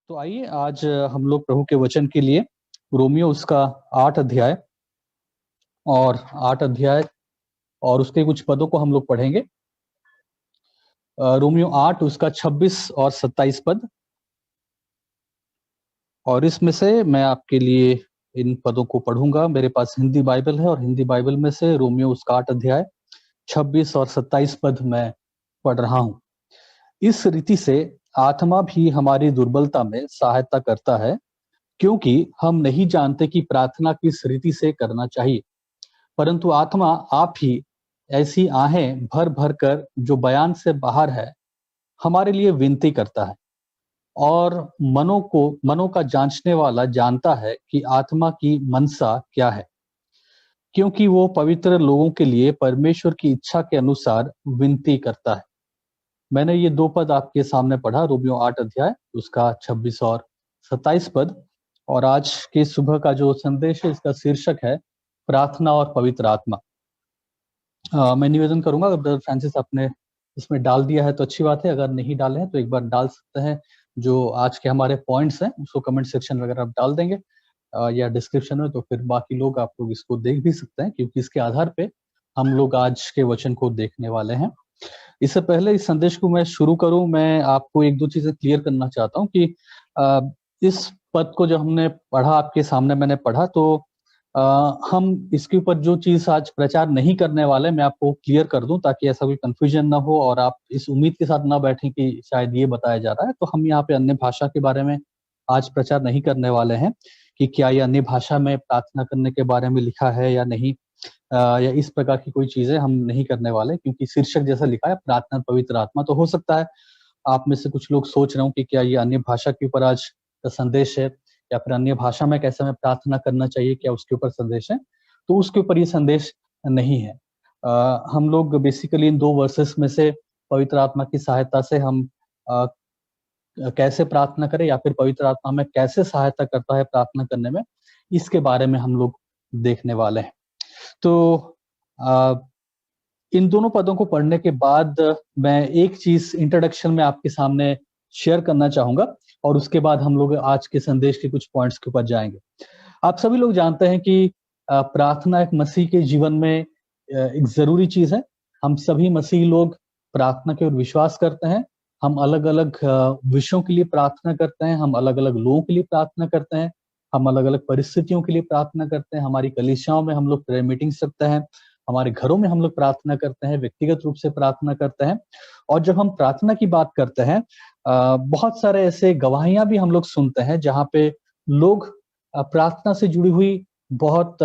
तो आइए आज हम लोग प्रभु के वचन के लिए रोमियो उसका 8 अध्याय और 8 अध्याय और उसके कुछ पदों को हम लोग पढ़ेंगे। रोमियो 8 उसका 26 और 27 पद, और इसमें से मैं आपके लिए इन पदों को पढ़ूंगा। मेरे पास हिंदी बाइबल है और हिंदी बाइबल में से रोमियो उसका 8 अध्याय 26 और 27 पद मैं पढ़ रहा हूं। इस रीति से आत्मा भी हमारी दुर्बलता में सहायता करता है, क्योंकि हम नहीं जानते कि प्रार्थना किस रीति से करना चाहिए, परंतु आत्मा आप ही ऐसी आहें भर भर कर जो बयान से बाहर है हमारे लिए विनती करता है। और मनो का जांचने वाला जानता है कि आत्मा की मनसा क्या है, क्योंकि वो पवित्र लोगों के लिए परमेश्वर की इच्छा के अनुसार विनती करता है। मैंने ये दो पद आपके सामने पढ़ा, रोमियो 8 अध्याय उसका 26 और 27 पद। और आज के सुबह का जो संदेश है इसका शीर्षक है प्रार्थना और पवित्र आत्मा। मैं निवेदन करूंगा, अगर ब्रदर फ्रांसिस आपने इसमें डाल दिया है तो अच्छी बात है, अगर नहीं डाले हैं तो एक बार डाल सकते हैं। जो आज के हमारे पॉइंट्स हैं उसको कमेंट सेक्शन वगैरह आप डाल देंगे या डिस्क्रिप्शन में, तो फिर बाकी लोग आप लोग इसको देख भी सकते हैं, क्योंकि इसके आधार पे हम लोग आज के वचन को देखने वाले हैं। इससे पहले इस संदेश को मैं शुरू करूं, मैं आपको एक दो चीजें क्लियर करना चाहता हूं कि इस पद को जो हमने पढ़ा, आपके सामने मैंने पढ़ा, तो हम इसके ऊपर जो चीज आज प्रचार नहीं करने वाले, मैं आपको क्लियर कर दूं ताकि ऐसा कोई कंफ्यूजन ना हो और आप इस उम्मीद के साथ ना बैठें कि शायद ये बताया जा रहा है। तो हम यहाँ पे अन्य भाषा के बारे में आज प्रचार नहीं करने वाले हैं कि क्या ये अन्य भाषा में प्रार्थना करने के बारे में लिखा है या नहीं, या इस प्रकार की कोई चीजें हम नहीं करने वाले, क्योंकि शीर्षक जैसा लिखा है प्रार्थना पवित्र आत्मा। तो हो सकता है आप में से कुछ लोग सोच रहे हो कि क्या ये अन्य भाषा के ऊपर आज का संदेश है, या फिर अन्य भाषा में कैसे हमें प्रार्थना करना चाहिए, क्या उसके ऊपर संदेश है। तो उसके ऊपर ये संदेश नहीं है। हम लोग बेसिकली इन दो वर्सेस में से पवित्र आत्मा की सहायता से हम कैसे प्रार्थना करें, या फिर पवित्र आत्मा में कैसे सहायता करता है प्रार्थना करने में, इसके बारे में हम लोग देखने वाले हैं। तो इन दोनों पदों को पढ़ने के बाद मैं एक चीज इंट्रोडक्शन में आपके सामने शेयर करना चाहूंगा, और उसके बाद हम लोग आज के संदेश के कुछ पॉइंट्स के ऊपर जाएंगे। आप सभी लोग जानते हैं कि प्रार्थना एक मसीह के जीवन में एक जरूरी चीज है। हम सभी मसीह लोग प्रार्थना के ओर विश्वास करते हैं। हम अलग अलग विषयों के लिए प्रार्थना करते हैं, हम अलग अलग लोगों के लिए प्रार्थना करते हैं, हम अलग अलग परिस्थितियों के लिए प्रार्थना करते हैं। हमारी कलीसियाओं में हम लोग प्रेयर मीटिंग्स रखते हैं, हमारे घरों में हम लोग प्रार्थना करते हैं, व्यक्तिगत रूप से प्रार्थना करते हैं। और जब हम प्रार्थना की बात करते हैं, बहुत सारे ऐसे गवाहियां भी हम लोग सुनते हैं जहाँ पे लोग प्रार्थना से जुड़ी हुई बहुत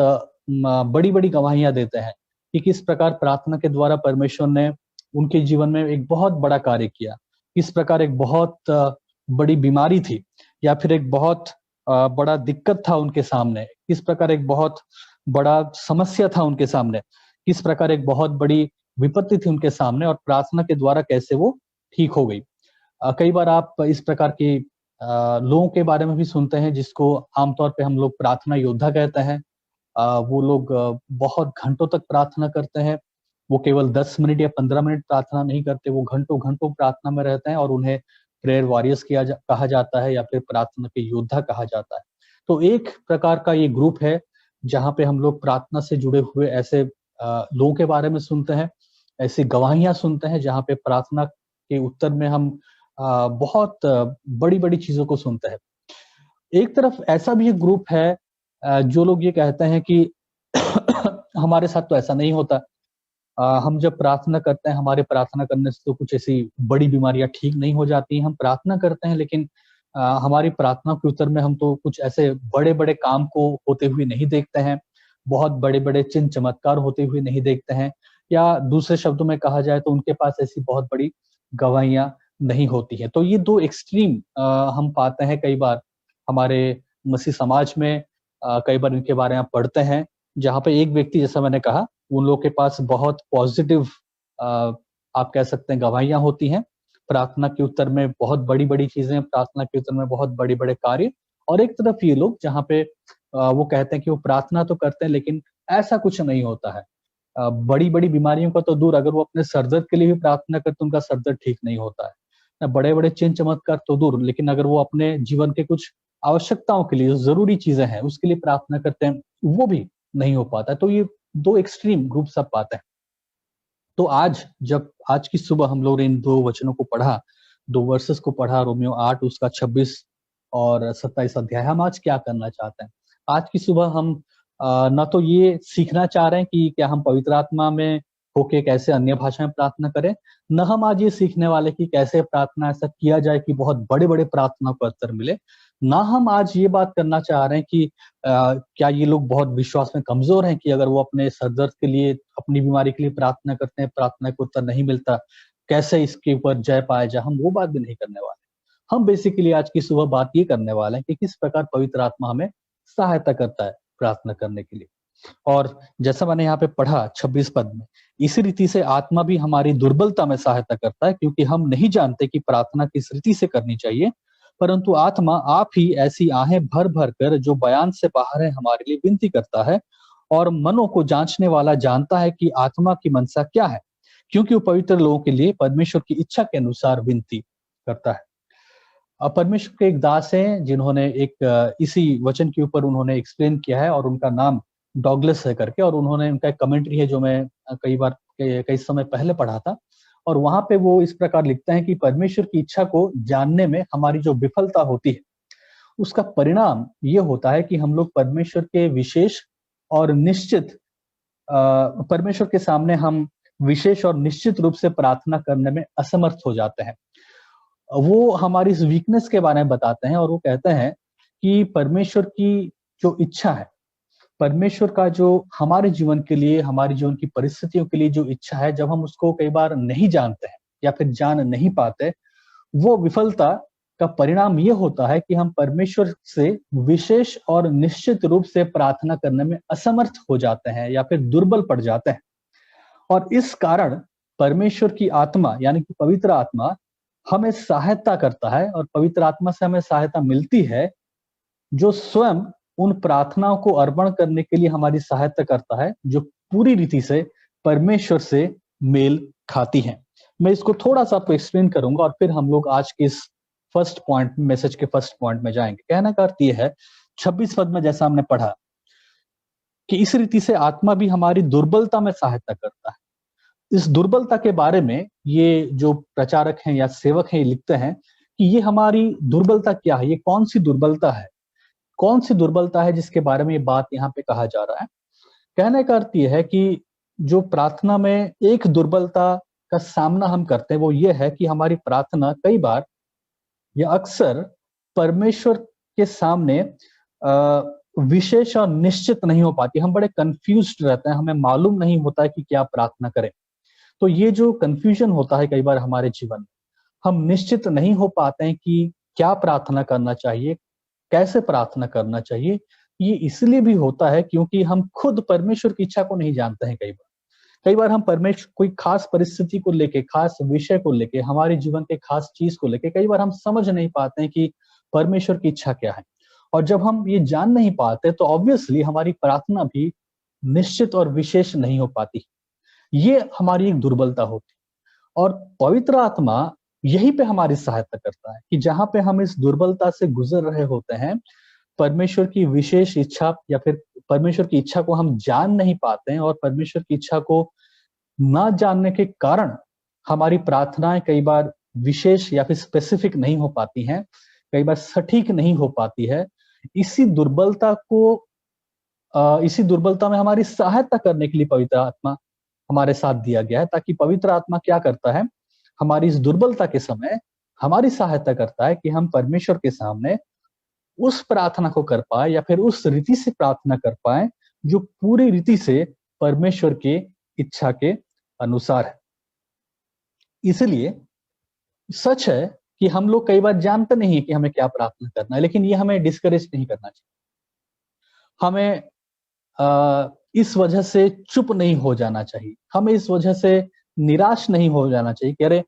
बड़ी बड़ी गवाहियां देते हैं कि किस प्रकार प्रार्थना के द्वारा परमेश्वर ने उनके जीवन में एक बहुत बड़ा कार्य किया, किस प्रकार एक बहुत बड़ी बीमारी थी, या फिर एक बहुत बड़ा दिक्कत था उनके सामने, किस प्रकार एक बहुत बड़ा समस्या था उनके सामने, किस प्रकार एक बहुत बड़ी विपत्ति थी उनके सामने, और प्रार्थना के द्वारा कैसे वो ठीक हो गई। कई बार आप इस प्रकार के लोगों के बारे में भी सुनते हैं जिसको आमतौर पे हम लोग प्रार्थना योद्धा कहते हैं। वो लोग बहुत घंटों तक प्रार्थना करते हैं। वो केवल 10 मिनट या 15 मिनट प्रार्थना नहीं करते, वो घंटों घंटों प्रार्थना में रहते हैं, और उन्हें प्रेयर वॉरियर्स कहा जाता है, या फिर प्रार्थना के योद्धा कहा जाता है। तो एक प्रकार का ये ग्रुप है जहाँ पे हम लोग प्रार्थना से जुड़े हुए ऐसे लोगों के बारे में सुनते हैं, ऐसी गवाहियां सुनते हैं जहाँ पे प्रार्थना के उत्तर में हम बहुत बड़ी बड़ी चीजों को सुनते हैं। एक तरफ ऐसा भी एक ग्रुप है जो लोग ये कहते हैं कि हमारे साथ तो ऐसा नहीं होता। हम जब प्रार्थना करते हैं, हमारे प्रार्थना करने से तो कुछ ऐसी बड़ी बीमारियां ठीक नहीं हो जाती। हम प्रार्थना करते हैं, लेकिन हमारी प्रार्थना के उत्तर में हम तो कुछ ऐसे बड़े बड़े काम को होते हुए नहीं देखते हैं, बहुत बड़े बड़े चिन्ह चमत्कार होते हुए नहीं देखते हैं, या दूसरे शब्दों में कहा जाए तो उनके पास ऐसी बहुत बड़ी गवाहियां नहीं होती है। तो ये दो एक्सट्रीम हम पाते हैं कई बार हमारे मसीह समाज में। कई बार इनके बारे में आप पढ़ते हैं जहाँ पे एक व्यक्ति, जैसा मैंने कहा, उन लोगों के पास बहुत पॉजिटिव आप कह सकते हैं गवाहियां होती हैं, प्रार्थना के उत्तर में बहुत बड़ी बड़ी चीजें, प्रार्थना के उत्तर में बहुत बड़े बड़े कार्य। और एक तरफ ये लोग जहाँ पे वो कहते हैं कि वो प्रार्थना तो करते हैं लेकिन ऐसा कुछ नहीं होता है। बड़ी बड़ी बीमारियों का तो दूर, अगर वो अपने सरदर्द के लिए भी प्रार्थना करते उनका सरदर्द ठीक नहीं होता है। बड़े बड़े चिन्ह चमत्कार तो दूर, लेकिन अगर वो अपने जीवन के कुछ आवश्यकताओं के लिए, जो जरूरी चीजें हैं उसके लिए प्रार्थना करते हैं, वो भी नहीं हो पाता। तो ये दो एक्सट्रीम ग्रुप्स आप पाते हैं। तो आज की सुबह हम लोग ने इन दो वचनों को पढ़ा, दो वर्सेस को पढ़ा, रोमियो 8 उसका 26 और 27 अध्याय। हम आज क्या करना चाहते हैं? आज की सुबह हम ना तो ये सीखना चाह रहे हैं कि क्या हम पवित्र आत्मा में होके कैसे अन्य भाषा में प्रार्थना करें, न हम आज ये सीखने वाले कि कैसे प्रार्थना ऐसा किया जाए कि बहुत बड़े बड़े प्रार्थना को उत्तर मिले। ना हम आज ये बात करना चाह रहे हैं कि क्या ये लोग बहुत विश्वास में कमजोर हैं कि अगर वो अपने सर दर्द के लिए, अपनी बीमारी के लिए प्रार्थना करते हैं, प्रार्थना को उत्तर नहीं मिलता, कैसे इसके ऊपर जय पाया जाए। हम वो बात भी नहीं करने वाले। हम बेसिकली आज की सुबह बात ये करने वाले हैं कि किस प्रकार पवित्र आत्मा हमें सहायता करता है प्रार्थना करने के लिए। और जैसा मैंने यहाँ पे पढ़ा 26 पद में, इसी रीति से आत्मा भी हमारी दुर्बलता में सहायता करता है, क्योंकि हम नहीं जानते कि प्रार्थना किस रीति से करनी चाहिए, परंतु आत्मा आप ही ऐसी आहें भर भर कर जो बयान से बाहर है हमारे लिए विनती करता है। और मनों को जांचने वाला जानता है कि आत्मा की मनसा क्या है, क्योंकि वो पवित्र लोगों के लिए परमेश्वर की इच्छा के अनुसार विनती करता है। अब परमेश्वर के एक दास हैं जिन्होंने इसी वचन के ऊपर उन्होंने एक्सप्लेन किया है, और उनका नाम डॉगलस है करके, और उन्होंने उनका एक कमेंट्री है जो मैं कई समय पहले पढ़ा था। और वहां पे वो इस प्रकार लिखते हैं कि परमेश्वर की इच्छा को जानने में हमारी जो विफलता होती है, उसका परिणाम ये होता है कि हम लोग परमेश्वर के विशेष और निश्चित परमेश्वर के सामने हम विशेष और निश्चित रूप से प्रार्थना करने में असमर्थ हो जाते हैं। वो हमारी इस वीकनेस के बारे में बताते हैं, और वो कहते हैं कि परमेश्वर की जो इच्छा है, परमेश्वर का जो हमारे जीवन के लिए, हमारे जीवन की परिस्थितियों के लिए जो इच्छा है, जब हम उसको कई बार नहीं जानते हैं या फिर जान नहीं पाते, वो विफलता का परिणाम ये होता है कि हम परमेश्वर से विशेष और निश्चित रूप से प्रार्थना करने में असमर्थ हो जाते हैं या फिर दुर्बल पड़ जाते हैं। और इस कारण परमेश्वर की आत्मा यानी कि पवित्र आत्मा हमें सहायता करता है, और पवित्र आत्मा से हमें सहायता मिलती है, जो स्वयं उन प्रार्थनाओं को अर्पण करने के लिए हमारी सहायता करता है, जो पूरी रीति से परमेश्वर से मेल खाती है। मैं इसको थोड़ा सा आपको एक्सप्लेन करूंगा, और फिर हम लोग आज के इस मैसेज के फर्स्ट पॉइंट में जाएंगे। कहने का अर्थ यह है, 26 पद में जैसा हमने पढ़ा कि इस रीति से आत्मा भी हमारी दुर्बलता में सहायता करता है। इस दुर्बलता के बारे में ये जो प्रचारक हैं या सेवक हैं, ये लिखते हैं कि ये हमारी दुर्बलता क्या है, ये कौन सी दुर्बलता है, कौन सी दुर्बलता है जिसके बारे में ये बात यहाँ पे कहा जा रहा है। कहने का अर्थ ये है कि जो प्रार्थना में एक दुर्बलता का सामना हम करते हैं, वो ये है कि हमारी प्रार्थना कई बार या अक्सर परमेश्वर के सामने विशेष और निश्चित नहीं हो पाती। हम बड़े कंफ्यूज्ड रहते हैं, हमें मालूम नहीं होता है कि क्या प्रार्थना करें। तो ये जो कंफ्यूजन होता है कई बार हमारे जीवन में, हम निश्चित नहीं हो पाते हैं कि क्या प्रार्थना करना चाहिए, कैसे प्रार्थना करना चाहिए। ये इसलिए भी होता है क्योंकि हम खुद परमेश्वर की इच्छा को नहीं जानते हैं। कई बार हम परमेश्वर कोई खास परिस्थिति को लेके, खास विषय को लेके, हमारे जीवन के खास चीज को लेके कई बार हम समझ नहीं पाते हैं कि परमेश्वर की इच्छा क्या है। और जब हम ये जान नहीं पाते तो ऑब्वियसली हमारी प्रार्थना भी निश्चित और विशेष नहीं हो पाती। ये हमारी एक दुर्बलता होती है, और पवित्र आत्मा यही पे हमारी सहायता करता है कि जहां पे हम इस दुर्बलता से गुजर रहे होते हैं, परमेश्वर की विशेष इच्छा या फिर परमेश्वर की इच्छा को हम जान नहीं पाते हैं, और परमेश्वर की इच्छा को ना जानने के कारण हमारी प्रार्थनाएं कई बार विशेष या फिर स्पेसिफिक नहीं हो पाती हैं, कई बार सटीक नहीं हो पाती है। इसी दुर्बलता में हमारी सहायता करने के लिए पवित्र आत्मा हमारे साथ दिया गया है, ताकि पवित्र आत्मा क्या करता है, हमारी इस दुर्बलता के समय हमारी सहायता करता है कि हम परमेश्वर के सामने उस प्रार्थना को कर पाए या फिर उस रीति से प्रार्थना कर पाए जो पूरी रीति से परमेश्वर के इच्छा के अनुसार है। इसलिए सच है कि हम लोग कई बार जानते नहीं है कि हमें क्या प्रार्थना करना है, लेकिन ये हमें डिस्करेज नहीं करना चाहिए। हमें इस वजह से चुप नहीं हो जाना चाहिए, हमें इस वजह से निराश नहीं हो जाना चाहिए कि अरे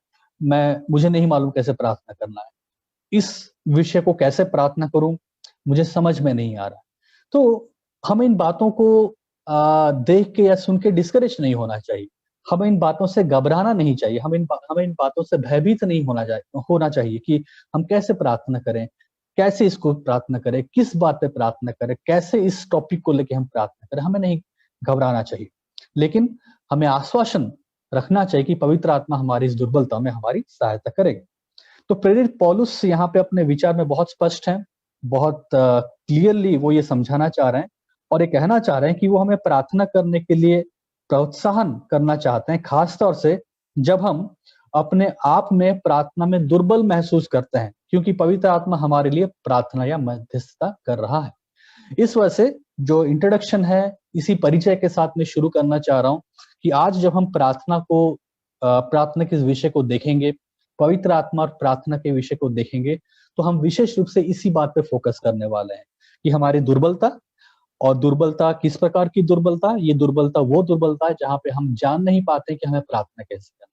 मुझे नहीं मालूम कैसे प्रार्थना करना है, इस विषय को कैसे प्रार्थना करूं, मुझे समझ में नहीं आ रहा। तो हमें इन बातों को देख के या सुन के डिस्करेज नहीं होना चाहिए। हमें इन बातों से घबराना नहीं चाहिए, हमें इन बातों से भयभीत नहीं होना चाहिए कि हम कैसे प्रार्थना करें, कैसे इसको प्रार्थना करें, किस बात पे प्रार्थना करें, कैसे इस टॉपिक को लेके हम प्रार्थना करें, हमें नहीं घबराना चाहिए। लेकिन हमें आश्वासन रखना चाहिए कि पवित्र आत्मा हमारी इस दुर्बलता में हमारी सहायता करेगा। तो प्रेरित पौलुस यहाँ पे अपने विचार में बहुत स्पष्ट हैं, बहुत क्लियरली वो ये समझाना चाह रहे हैं और ये कहना चाह रहे हैं कि वो हमें प्रार्थना करने के लिए प्रोत्साहन करना चाहते हैं, खास तौर से जब हम अपने आप में प्रार्थना में दुर्बल महसूस करते हैं, क्योंकि पवित्र आत्मा हमारे लिए प्रार्थना या मध्यस्थता कर रहा है। इस वजह से जो इंट्रोडक्शन है, इसी परिचय के साथ मैं शुरू करना चाह रहा हूँ कि आज जब हम प्रार्थना के विषय को देखेंगे, पवित्र आत्मा और प्रार्थना के विषय को देखेंगे, तो हम विशेष रूप से इसी बात पे फोकस करने वाले हैं कि हमारी दुर्बलता, और दुर्बलता किस प्रकार की दुर्बलता, ये दुर्बलता वो दुर्बलता है जहां पे हम जान नहीं पाते कि हमें प्रार्थना कैसे करना।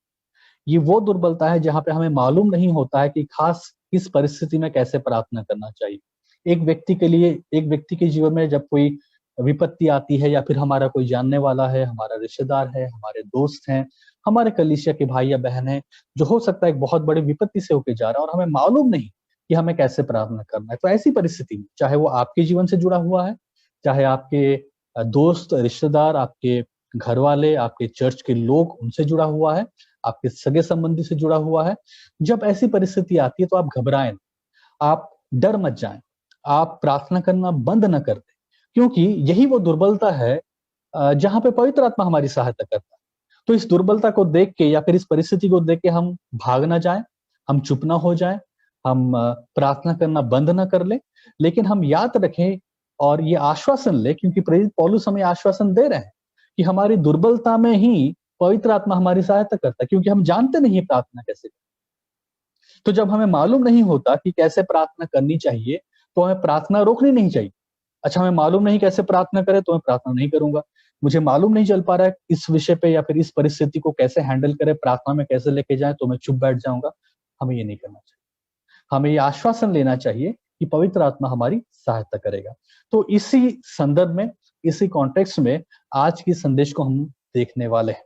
ये वो दुर्बलता है जहां पे हमें मालूम नहीं होता है कि खास किस परिस्थिति में कैसे प्रार्थना करना चाहिए। एक व्यक्ति के जीवन में जब कोई विपत्ति आती है, या फिर हमारा कोई जानने वाला है, हमारा रिश्तेदार है, हमारे दोस्त हैं, हमारे कलीसिया के भाई या बहन है, जो हो सकता है एक बहुत बड़ी विपत्ति से होके जा रहा है और हमें मालूम नहीं कि हमें कैसे प्रार्थना करना है। तो ऐसी परिस्थिति में, चाहे वो आपके जीवन से जुड़ा हुआ है, चाहे आपके दोस्त, रिश्तेदार, आपके घर वाले, आपके चर्च के लोग, उनसे जुड़ा हुआ है, आपके सगे संबंधी से जुड़ा हुआ है, जब ऐसी परिस्थिति आती है तो आप घबराएं, आप डर मत जाएं, आप प्रार्थना करना बंद न कर दें, क्योंकि यही वो दुर्बलता है जहां पे पवित्र आत्मा हमारी सहायता करता है। तो इस दुर्बलता को देख के या फिर इस परिस्थिति को देख के हम भाग ना जाएं, हम चुप ना हो जाएं, हम प्रार्थना करना बंद ना कर लें, लेकिन हम याद रखें और ये आश्वासन ले, क्योंकि प्रेरित पौलुस हमें आश्वासन दे रहे हैं कि हमारी दुर्बलता में ही पवित्र आत्मा हमारी सहायता करता है, क्योंकि हम जानते नहीं है प्रार्थना कैसे करनी। तो जब हमें मालूम नहीं होता कि कैसे प्रार्थना करनी चाहिए, तो हमें प्रार्थना रोकनी नहीं चाहिए। अच्छा, हमें मालूम नहीं कैसे प्रार्थना करें, तो मैं प्रार्थना नहीं करूंगा। मुझे मालूम नहीं चल पा रहा है इस विषय पे या फिर इस परिस्थिति को कैसे हैंडल करें, प्रार्थना में कैसे लेके जाएं, तो मैं चुप बैठ जाऊंगा। हमें ये नहीं करना चाहिए। हमें ये आश्वासन लेना चाहिए कि पवित्र आत्मा हमारी सहायता करेगा। तो इसी संदर्भ में, इसी कॉन्टेक्स्ट में आज की संदेश को हम देखने वाले हैं।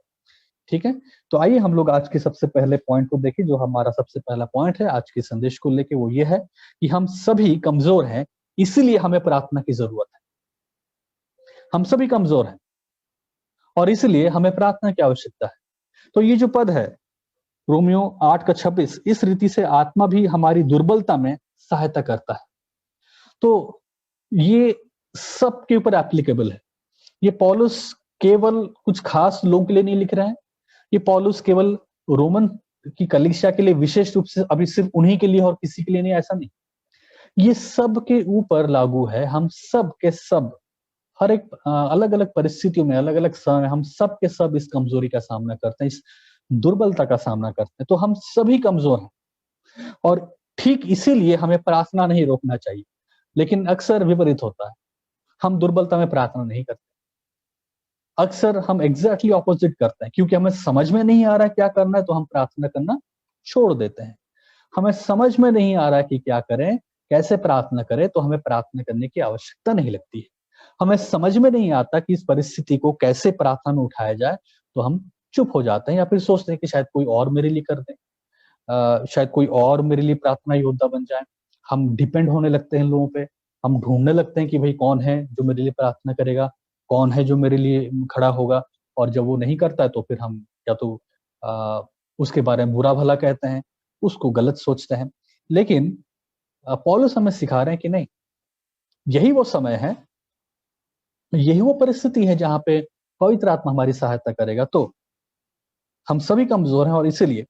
ठीक है, तो आइए हम लोग आज के सबसे पहले पॉइंट को देखें। जो हमारा सबसे पहला पॉइंट है आज के संदेश को लेके, वो ये है कि हम सभी कमजोर हैं, इसीलिए हमें प्रार्थना की जरूरत है। हम सभी कमजोर हैं और इसलिए हमें प्रार्थना की आवश्यकता है। तो ये जो पद है रोमियो 8:26, इस रीति से आत्मा भी हमारी दुर्बलता में सहायता करता है। तो ये सबके ऊपर एप्लीकेबल है। ये पौलुस केवल कुछ खास लोगों के लिए नहीं लिख रहे हैं, ये पौलुस केवल रोमन की कलीसिया के लिए विशेष रूप से, अभी सिर्फ उन्हीं के लिए और किसी के लिए नहीं, ऐसा नहीं। ये सब के ऊपर लागू है। हम सब के सब, हर एक अलग अलग परिस्थितियों में, अलग अलग समय, हम सब के सब इस कमजोरी का सामना करते हैं, इस दुर्बलता का सामना करते हैं। तो हम सभी कमजोर हैं और ठीक इसीलिए हमें प्रार्थना नहीं रोकना चाहिए। लेकिन अक्सर विपरीत होता है, हम दुर्बलता में प्रार्थना नहीं करते। अक्सर हम एग्जैक्टली ऑपोजिट करते हैं, क्योंकि हमें समझ में नहीं आ रहा है क्या करना है, तो हम प्रार्थना करना छोड़ देते हैं। हमें समझ में नहीं आ रहा है कि क्या करें, कैसे प्रार्थना करें, तो हमें प्रार्थना करने की आवश्यकता नहीं लगती है। हमें समझ में नहीं आता कि इस परिस्थिति को कैसे प्रार्थना में उठाया जाए, तो हम चुप हो जाते हैं या फिर सोचते हैं कि शायद कोई और मेरे लिए कर दे, शायद कोई और मेरे लिए प्रार्थना योद्धा बन जाए। हम डिपेंड होने लगते हैं लोगों पे, हम ढूंढने लगते हैं कि भाई कौन है जो मेरे लिए प्रार्थना करेगा, कौन है जो मेरे लिए खड़ा होगा। और जब वो नहीं करता है तो फिर हम या तो उसके बारे में बुरा भला कहते हैं, उसको गलत सोचते हैं। लेकिन पौलुस हमें सिखा रहे हैं कि नहीं, यही वो समय है, यही वो परिस्थिति है जहां पे पवित्र आत्मा हमारी सहायता करेगा। तो हम सभी कमजोर हैं और इसीलिए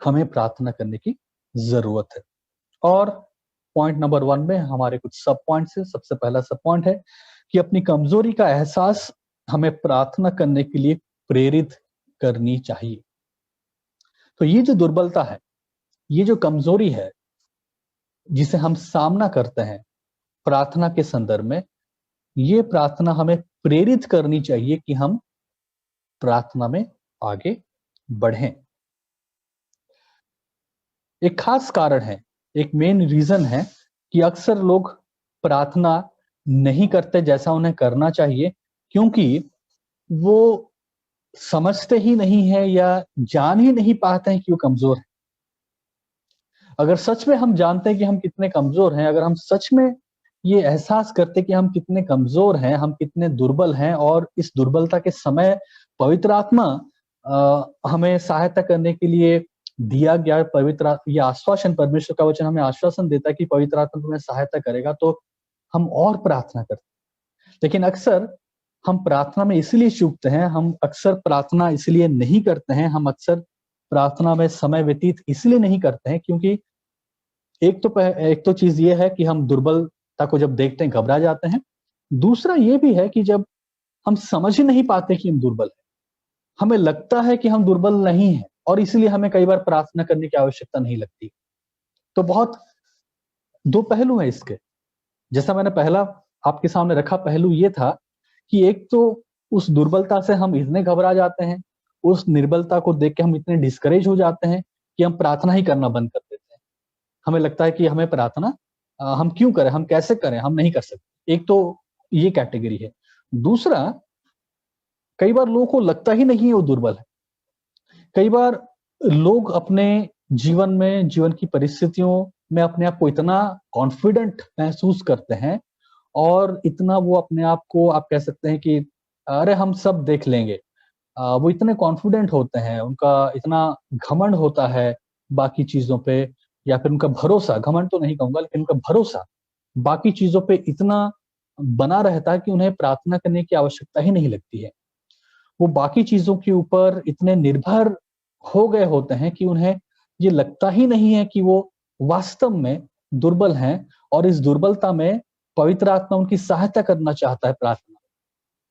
हमें प्रार्थना करने की जरूरत है। और पॉइंट नंबर 1 में हमारे कुछ सब पॉइंट्स है। सबसे पहला सब पॉइंट है कि अपनी कमजोरी का एहसास हमें प्रार्थना करने के लिए प्रेरित करनी चाहिए। तो ये जो दुर्बलता है, ये जो कमजोरी है जिसे हम सामना करते हैं प्रार्थना के संदर्भ में, ये प्रार्थना हमें प्रेरित करनी चाहिए कि हम प्रार्थना में आगे बढ़ें। एक खास कारण है, एक मेन रीजन है कि अक्सर लोग प्रार्थना नहीं करते जैसा उन्हें करना चाहिए, क्योंकि वो समझते ही नहीं है या जान ही नहीं पाते हैं कि वो कमजोर है। अगर सच में हम जानते हैं कि हम कितने कमजोर हैं, अगर हम सच में ये एहसास करते कि हम कितने कमजोर हैं, हम कितने दुर्बल हैं, और इस दुर्बलता के समय पवित्र आत्मा हमें सहायता करने के लिए दिया गया ये आश्वासन, परमेश्वर का वचन हमें आश्वासन देता है कि पवित्र आत्मा तुम्हें सहायता करेगा, तो हम और प्रार्थना करते हैं। लेकिन अक्सर हम प्रार्थना में इसलिए चूकते हैं, हम अक्सर प्रार्थना इसलिए नहीं करते हैं, हम अक्सर प्रार्थना में समय व्यतीत इसलिए नहीं करते हैं क्योंकि एक तो चीज ये है कि हम दुर्बलता को जब देखते हैं घबरा जाते हैं। दूसरा ये भी है कि जब हम समझ ही नहीं पाते कि हम दुर्बल हैं, हमें लगता है कि हम दुर्बल नहीं हैं और इसलिए हमें कई बार प्रार्थना करने की आवश्यकता नहीं लगती। तो बहुत दो पहलू हैं इसके। जैसा मैंने पहला आपके सामने रखा पहलू ये था कि एक तो उस दुर्बलता से हम इतने घबरा जाते हैं, उस निर्बलता को देख के हम इतने डिस्करेज हो जाते हैं कि हम प्रार्थना ही करना बंद कर देते हैं। हमें लगता है कि हमें प्रार्थना हम क्यों करें, हम कैसे करें, हम नहीं कर सकते। एक तो ये कैटेगरी है। दूसरा, कई बार लोगों को लगता ही नहीं है वो दुर्बल है। कई बार लोग अपने जीवन में, जीवन की परिस्थितियों में अपने आप को इतना कॉन्फिडेंट महसूस करते हैं और इतना वो अपने आप को, आप कह सकते हैं कि अरे हम सब देख लेंगे। वो इतने कॉन्फिडेंट होते हैं, उनका इतना घमंड होता है बाकी चीज़ों पे, या फिर उनका भरोसा, घमंड तो नहीं कहूँगा लेकिन उनका भरोसा बाकी चीज़ों पे इतना बना रहता है कि उन्हें प्रार्थना करने की आवश्यकता ही नहीं लगती है। वो बाकी चीज़ों के ऊपर इतने निर्भर हो गए होते हैं कि उन्हें ये लगता ही नहीं है कि वो वास्तव में दुर्बल हैं, और इस दुर्बलता में पवित्र आत्मा उनकी सहायता करना चाहता है प्रार्थना,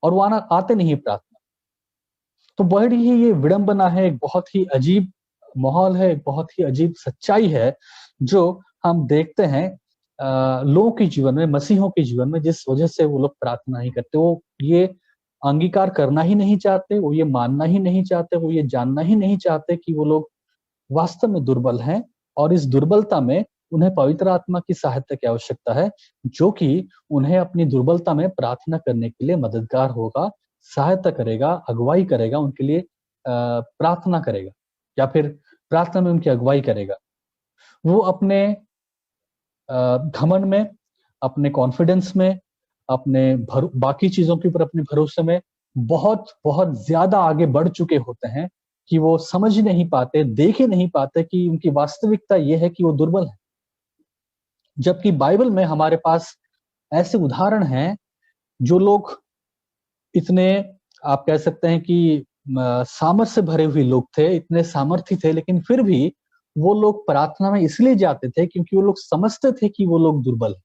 और वो आते नहीं है प्रार्थना। तो बड़ी ही ये विडंबना है, एक बहुत ही अजीब माहौल है, एक बहुत ही अजीब सच्चाई है जो हम देखते हैं लोगों के जीवन में, मसीहों के जीवन में, जिस वजह से वो लोग प्रार्थना नहीं करते। वो ये अंगीकार करना ही नहीं चाहते, वो ये मानना ही नहीं चाहते, वो ये जानना ही नहीं चाहते कि वो लोग वास्तव में दुर्बल हैं, और इस दुर्बलता में उन्हें पवित्र आत्मा की सहायता की आवश्यकता है, जो कि उन्हें अपनी दुर्बलता में प्रार्थना करने के लिए मददगार होगा, सहायता करेगा, अगुवाई करेगा, उनके लिए प्रार्थना करेगा, या फिर प्रार्थना में उनकी अगुवाई करेगा। वो अपने घमंड में, अपने कॉन्फिडेंस में, बाकी चीज़ों के ऊपर अपने भरोसे में बहुत ज़्यादा आगे बढ़ चुके होते हैं कि वो समझ ही नहीं पाते, देख ही नहीं पाते कि उनकी वास्तविकता ये है कि वो दुर्बल हैं। जबकि बाइबल में हमारे पास ऐसे उदाहरण हैं, जो लोग इतने, आप कह सकते हैं कि सामर्थ से भरे हुए लोग थे, इतने सामर्थी थे, लेकिन फिर भी वो लोग प्रार्थना में इसलिए जाते थे क्योंकि वो लोग समझते थे कि वो लोग दुर्बल हैं।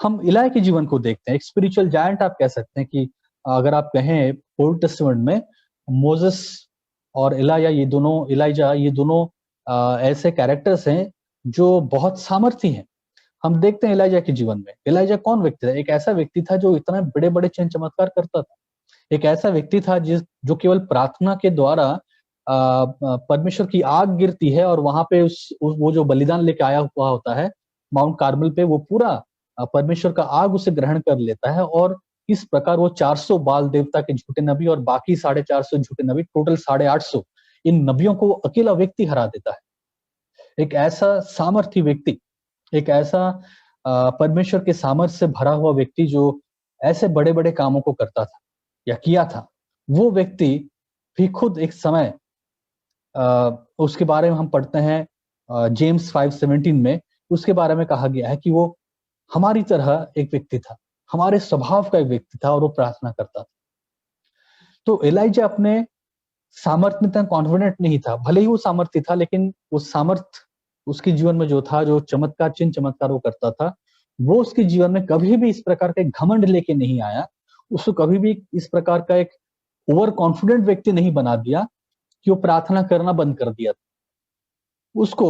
हम इलाय के जीवन को देखते हैं, एक स्पिरिचुअल जायंट आप कह सकते हैं कि अगर आप कहें ओल्ड टेस्टामेंट में मोसेस और एलाइजा ये दोनों ऐसे कैरेक्टर्स हैं जो बहुत सामर्थी हैं। हम देखते हैं एलाइजा के जीवन में, एलाइजा कौन व्यक्ति था? एक ऐसा व्यक्ति था जो इतना बड़े-बड़े चिन्ह चमत्कार करता था। एक ऐसा व्यक्ति था जो केवल प्रार्थना के द्वारा परमेश्वर की आग गिरती है और वहां पे वो जो बलिदान लेके आया हुआ होता है माउंट कार्मल पे, वो पूरा परमेश्वर का आग उसे ग्रहण कर लेता है, और इस प्रकार वो 400 बाल देवता के झूठे नबी और बाकी 450 झूठे नबी, टोटल 850, इन नबियों को अकेला व्यक्ति हरा देता है। एक ऐसा सामर्थी व्यक्ति, एक ऐसा परमेश्वर के सामर्थ्य से भरा हुआ व्यक्ति जो ऐसे बड़े-बड़े कामों को करता था या किया था, वो व्यक्ति भी खुद एक समय उसके बारे में हम पढ़ते हैं जेम्स 5:17 में, उसके बारे में कहा गया है कि वो हमारी तरह एक व्यक्ति था, हमारे स्वभाव का एक व्यक्ति था, और वो प्रार्थना करता था। तो एलाइजा अपने सामर्थ्य में इतना कॉन्फिडेंट नहीं था, भले ही वो सामर्थ्य था, लेकिन वो सामर्थ्य उसके जीवन में जो था, जो चिन्ह चमत्कार वो करता था, वो उसके जीवन में कभी भी इस प्रकार का घमंड लेके नहीं आया। उसको कभी भी इस प्रकार का एक ओवर कॉन्फिडेंट व्यक्ति नहीं बना दिया कि वो प्रार्थना करना बंद कर दिया। उसको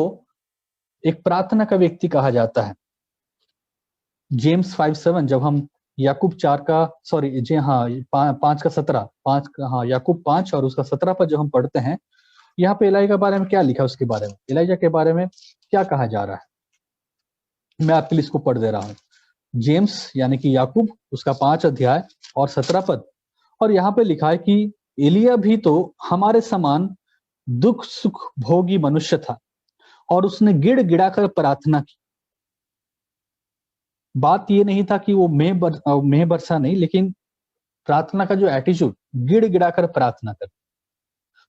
एक प्रार्थना का व्यक्ति कहा जाता है। जेम्स 5:7, जब हम याकूब 4 का, सॉरी जी हाँ, 5 का 17, 5 का, हाँ, याकूब 5 और उसका 17 पर जब हम पढ़ते हैं, यहाँ पे एलाइजा के बारे में क्या लिखा है, उसके बारे में, एलाइजा के बारे में क्या कहा जा रहा है, मैं आपके लिए इसको पढ़ दे रहा हूँ। जेम्स यानी कि याकूब, उसका 5 अध्याय और 17 पद, और यहाँ पे लिखा है कि एलिया भी तो हमारे समान दुख सुख भोगी मनुष्य था और उसने गिड़ गिड़ाकर प्रार्थना की। बात ये नहीं था कि वो मेह बरसा नहीं, लेकिन प्रार्थना का जो एटीट्यूड, गिड़ गिड़ाकर प्रार्थना कर।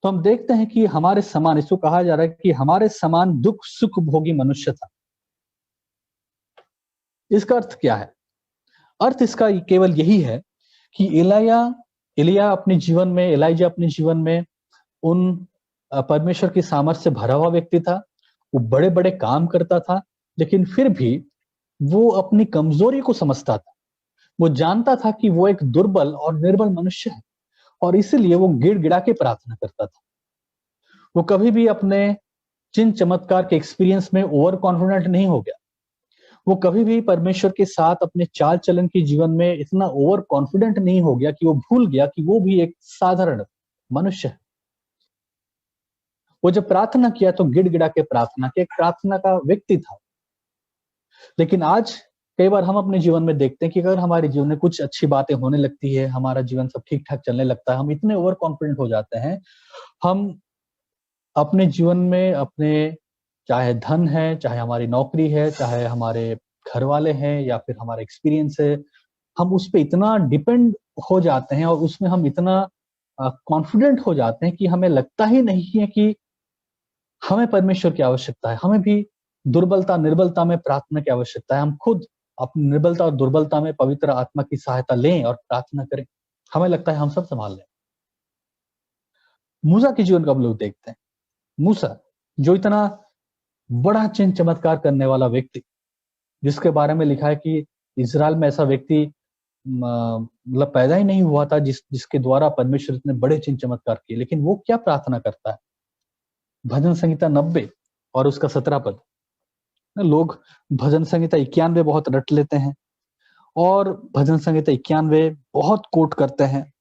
तो हम देखते हैं कि हमारे समान, इसको कहा जा रहा है कि हमारे समान दुख सुख भोगी मनुष्य था। इसका अर्थ क्या है? अर्थ इसका केवल यही है कि एलिया अपने जीवन में, एलाइजा अपने जीवन में उन परमेश्वर की सामर्थ से भरा हुआ व्यक्ति था। वो बड़े बड़े काम करता था, लेकिन फिर भी वो अपनी कमजोरी को समझता था। वो जानता था कि वो एक दुर्बल और निर्बल मनुष्य है, और इसीलिए वो गिड़गिड़ा के प्रार्थना करता था। वो कभी भी अपने चिन्ह चमत्कार के एक्सपीरियंस में ओवर कॉन्फिडेंट नहीं हो गया। वो कभी भी परमेश्वर के साथ अपने चाल चलन के जीवन में इतना ओवर कॉन्फिडेंट नहीं हो गया कि वो भूल गया कि वो भी एक साधारण मनुष्य है। वो जब प्रार्थना किया तो गिड़गिड़ा के प्रार्थना किया, एक प्रार्थना का व्यक्ति था। लेकिन आज कई बार हम अपने जीवन में देखते हैं कि अगर हमारे जीवन में कुछ अच्छी बातें होने लगती है, हमारा जीवन सब ठीक ठाक चलने लगता है, हम इतने ओवर कॉन्फिडेंट हो जाते हैं, हम अपने जीवन में अपने, चाहे धन है, चाहे हमारी नौकरी है, चाहे हमारे घर वाले हैं, या फिर हमारा एक्सपीरियंस है, हम उस पे इतना डिपेंड हो जाते हैं और उसमें हम इतना कॉन्फिडेंट हो जाते हैं कि हमें लगता ही नहीं है कि हमें परमेश्वर की आवश्यकता है। हमें भी दुर्बलता निर्बलता में प्रार्थना की आवश्यकता है। हम खुद अपनी निर्बलता और दुर्बलता में पवित्र आत्मा की सहायता लें और प्रार्थना करें। हमें लगता है हम सब संभाल लें। मूसा के जीवन का हम लोग देखते हैं। मूसा जो इतना बड़ा चिन्ह चमत्कार करने वाला व्यक्ति, जिसके बारे में लिखा है कि इजराइल में ऐसा व्यक्ति मतलब पैदा ही नहीं हुआ था जिसके द्वारा परमेश्वर इतने बड़े चिन्ह चमत्कार किए, लेकिन वो क्या प्रार्थना करता है? भजन संहिता 90 और उसका 17 पद। लोग भजन संहिता 91 बहुत रट लेते हैं और भजन संहिता 91 बहुत कोट करते हैं।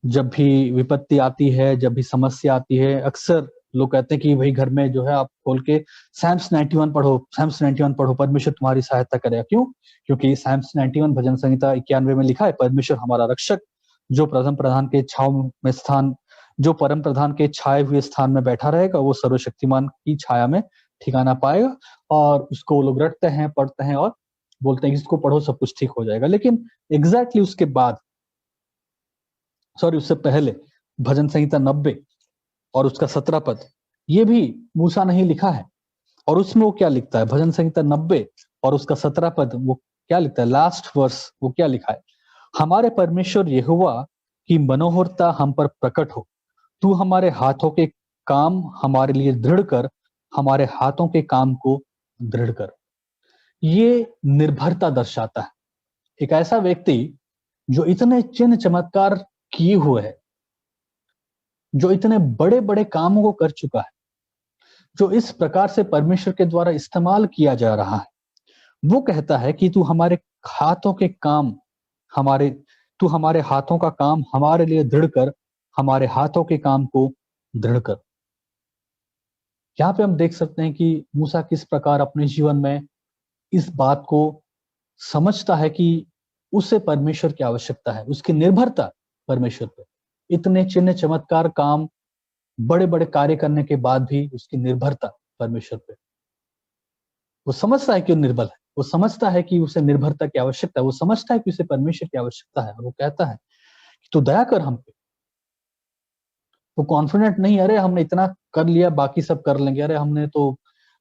जब भी विपत्ति आती है, जब भी समस्या आती है, अक्सर लोग कहते हैं कि भाई घर में जो है आप खोल के साम्स 91 पढ़ो, साम्स 91 पढ़ो, परमेश्वर तुम्हारी सहायता करेगा। क्यों? क्योंकि साम्स 91 भजन संहिता 91 में लिखा है, परमेश्वर हमारा रक्षक, जो परम प्रधान के छाव में स्थान, जो परम प्रधान के छाए हुए स्थान में बैठा रहेगा, वो सर्वशक्तिमान की छाया में ठिकाना पाएगा। और उसको लोग रटते हैं, पढ़ते हैं और बोलते हैं कि इसको पढ़ो सब कुछ ठीक हो जाएगा। लेकिन एग्जैक्टली उसके बाद, उससे पहले भजन संहिता 90 और उसका 17 पद, ये भी मूसा ने ही लिखा है। और उसमें वो क्या लिखता है? भजन संहिता 90 और उसका 17 पद, वो क्या लिखता है? लास्ट वर्स वो क्या लिखा है? हमारे परमेश्वर यहोवा की मनोहरता हम पर प्रकट हो, तू हमारे हाथों के काम हमारे लिए दृढ़ कर, हमारे हाथों के काम को दृढ़ कर। ये निर्भरता दर्शाता है। एक ऐसा व्यक्ति जो इतने चिन्ह चमत्कार किए हुए है, जो इतने बड़े बड़े कामों को कर चुका है, जो इस प्रकार से परमेश्वर के द्वारा इस्तेमाल किया जा रहा है, वो कहता है कि तू हमारे हाथों के काम, तू हमारे हाथों का काम हमारे लिए दृढ़ कर, हमारे हाथों के काम को दृढ़ कर। यहाँ पे हम देख सकते हैं कि मूसा किस प्रकार अपने जीवन में इस बात को समझता है कि उसे परमेश्वर की आवश्यकता है, उसकी निर्भरता परमेश्वर पे। इतने चिन्ह चमत्कार काम, बड़े बड़े कार्य करने के बाद भी उसकी निर्भरता परमेश्वर पे। वो समझता है कि वो निर्बल है, वो समझता है कि उसे निर्भरता की आवश्यकता है, वो समझता है कि उसे परमेश्वर की आवश्यकता है, और वो कहता है कि तू दया कर हम पे। वो कॉन्फिडेंट नहीं, अरे हमने इतना कर लिया, बाकी सब कर लेंगे। अरे हमने तो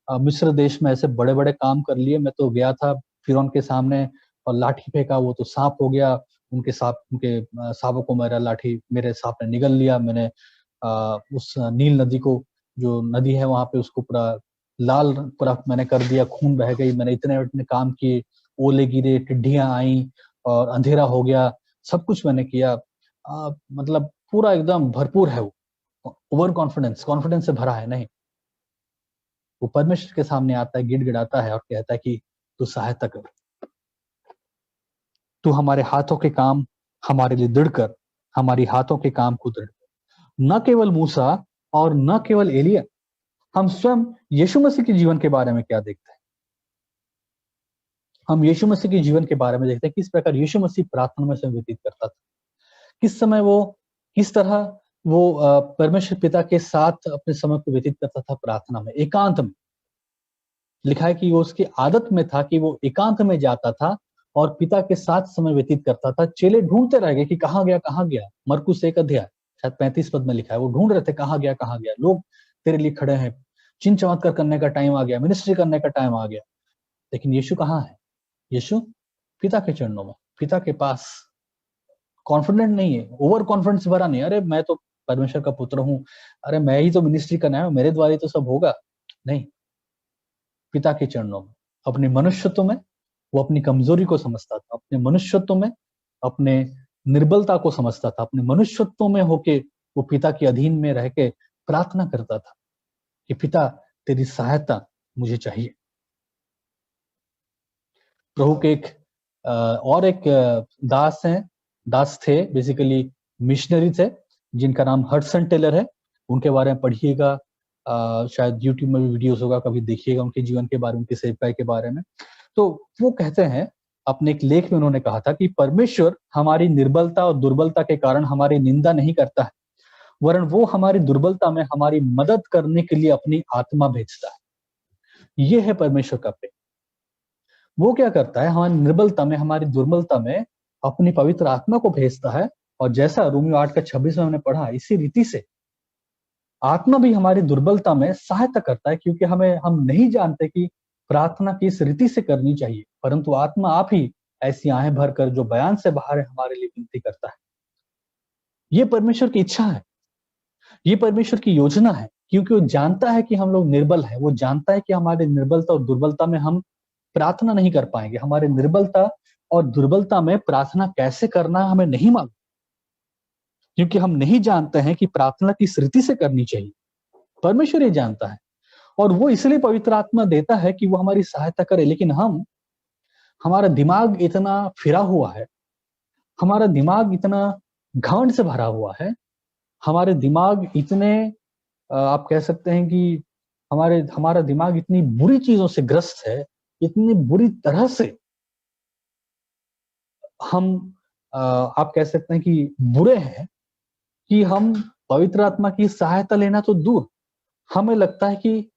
मिस्र देश में ऐसे बड़े बड़े काम कर लिए, मैं तो गया था फिरौन के सामने और लाठी फेंका, वो तो सांप हो गया, उनके सांपों को मेरे सांप ने निगल लिया। मैंने उस नील नदी को, जो नदी है वहां पे, उसको पूरा लाल पूरा मैंने कर दिया, खून बह गई। मैंने इतने इतने काम किए, ओले गिरे, टिड्डियां आई और अंधेरा हो गया, सब कुछ मैंने किया। मतलब पूरा एकदम भरपूर है वो, ओवर कॉन्फिडेंस से भरा है। नहीं, वो परमेश्वर के सामने आता है, गिड़गिड़ाता है और कहता है कि तू सहायता कर, तू हमारे हाथों के काम हमारे लिए दृढ़ कर, हमारी हाथों के काम को दृढ़ कर। न केवल मूसा और न केवल एलिया, हम स्वयं यीशु मसीह के जीवन के बारे में क्या देखते हैं? हम यीशु मसीह के जीवन के बारे में देखते हैं किस प्रकार यीशु मसीह प्रार्थना में समय व्यतीत करता था, किस समय वो किस तरह वो परमेश्वर पिता के साथ अपने समय को व्यतीत करता था प्रार्थना में, एकांत में। लिखा है कि वो उसकी आदत में था कि वो एकांत में जाता था और पिता के साथ समय व्यतीत करता था। चेले ढूंढते रह गए कि कहाँ गया, कहाँ गया। मरकुस 1 अध्याय शायद 35 पद में लिखा है, वो ढूंढ रहे थे कहाँ गया, कहाँ गया। लोग तेरे लिए खड़े हैं, चिन्ह चमत्कार करने का टाइम आ गया, मिनिस्ट्री करने का टाइम आ गया। लेकिन यीशु कहाँ है? यीशु पिता के चरणों में, पिता के पास। कॉन्फिडेंट नहीं है, ओवर कॉन्फिडेंस भरा नहीं, अरे मैं तो परमेश्वर का पुत्र हूँ, अरे मैं ही तो मिनिस्ट्री करना है, मेरे द्वारा ही तो सब होगा। नहीं, पिता के चरणों में। अपने मनुष्यत्व में वो अपनी कमजोरी को समझता था, अपने मनुष्यत्व में अपने निर्बलता को समझता था, अपने मनुष्यत्व में होके वो पिता के अधीन में रह के प्रार्थना करता था कि पिता तेरी सहायता मुझे चाहिए। प्रभु के और एक दास हैं, दास थे, बेसिकली मिशनरी थे, जिनका नाम हडसन टेलर है। उनके बारे में पढ़िएगा, शायद यूट्यूब में भी वीडियोस होगा, कभी देखिएगा उनके जीवन के बारे में, उनके सेवकाई के बारे में। तो वो कहते हैं, अपने एक लेख में उन्होंने कहा था कि परमेश्वर हमारी निर्बलता और दुर्बलता के कारण हमारी निंदा नहीं करता है, वरन वो हमारी दुर्बलता में हमारी मदद करने के लिए अपनी आत्मा भेजता है। ये है परमेश्वर का प्रेम। वो क्या करता है, हमारी निर्बलता में, हमारी दुर्बलता में अपनी पवित्र आत्मा को भेजता है। और जैसा रोमियो 8:26 में हमने पढ़ा, इसी रीति से आत्मा भी हमारी दुर्बलता में सहायता करता है, क्योंकि हम नहीं जानते कि प्रार्थना किस रीति से करनी चाहिए, परंतु आत्मा आप ही ऐसी आहें भरकर जो बयान से बाहर है हमारे लिए विनती करता है। ये परमेश्वर की इच्छा है, ये परमेश्वर की योजना है, क्योंकि वो जानता है कि हम लोग निर्बल हैं। वो जानता है कि हमारे निर्बलता और दुर्बलता में हम प्रार्थना नहीं कर पाएंगे। हमारे निर्बलता और दुर्बलता में प्रार्थना कैसे करना हमें नहीं मालूम, क्योंकि हम नहीं जानते हैं कि प्रार्थना किस रीति से करनी चाहिए। परमेश्वर ये जानता है, और वो इसलिए पवित्र आत्मा देता है कि वो हमारी सहायता करे। लेकिन हमारा दिमाग इतना फिरा हुआ है, हमारा दिमाग इतना घमंड से भरा हुआ है, हमारे दिमाग इतने आप कह सकते हैं कि हमारा दिमाग इतनी बुरी चीजों से ग्रस्त है, इतनी बुरी तरह से हम आप कह सकते हैं कि बुरे हैं, कि हम पवित्र आत्मा की सहायता लेना तो दूर, हमें लगता है कि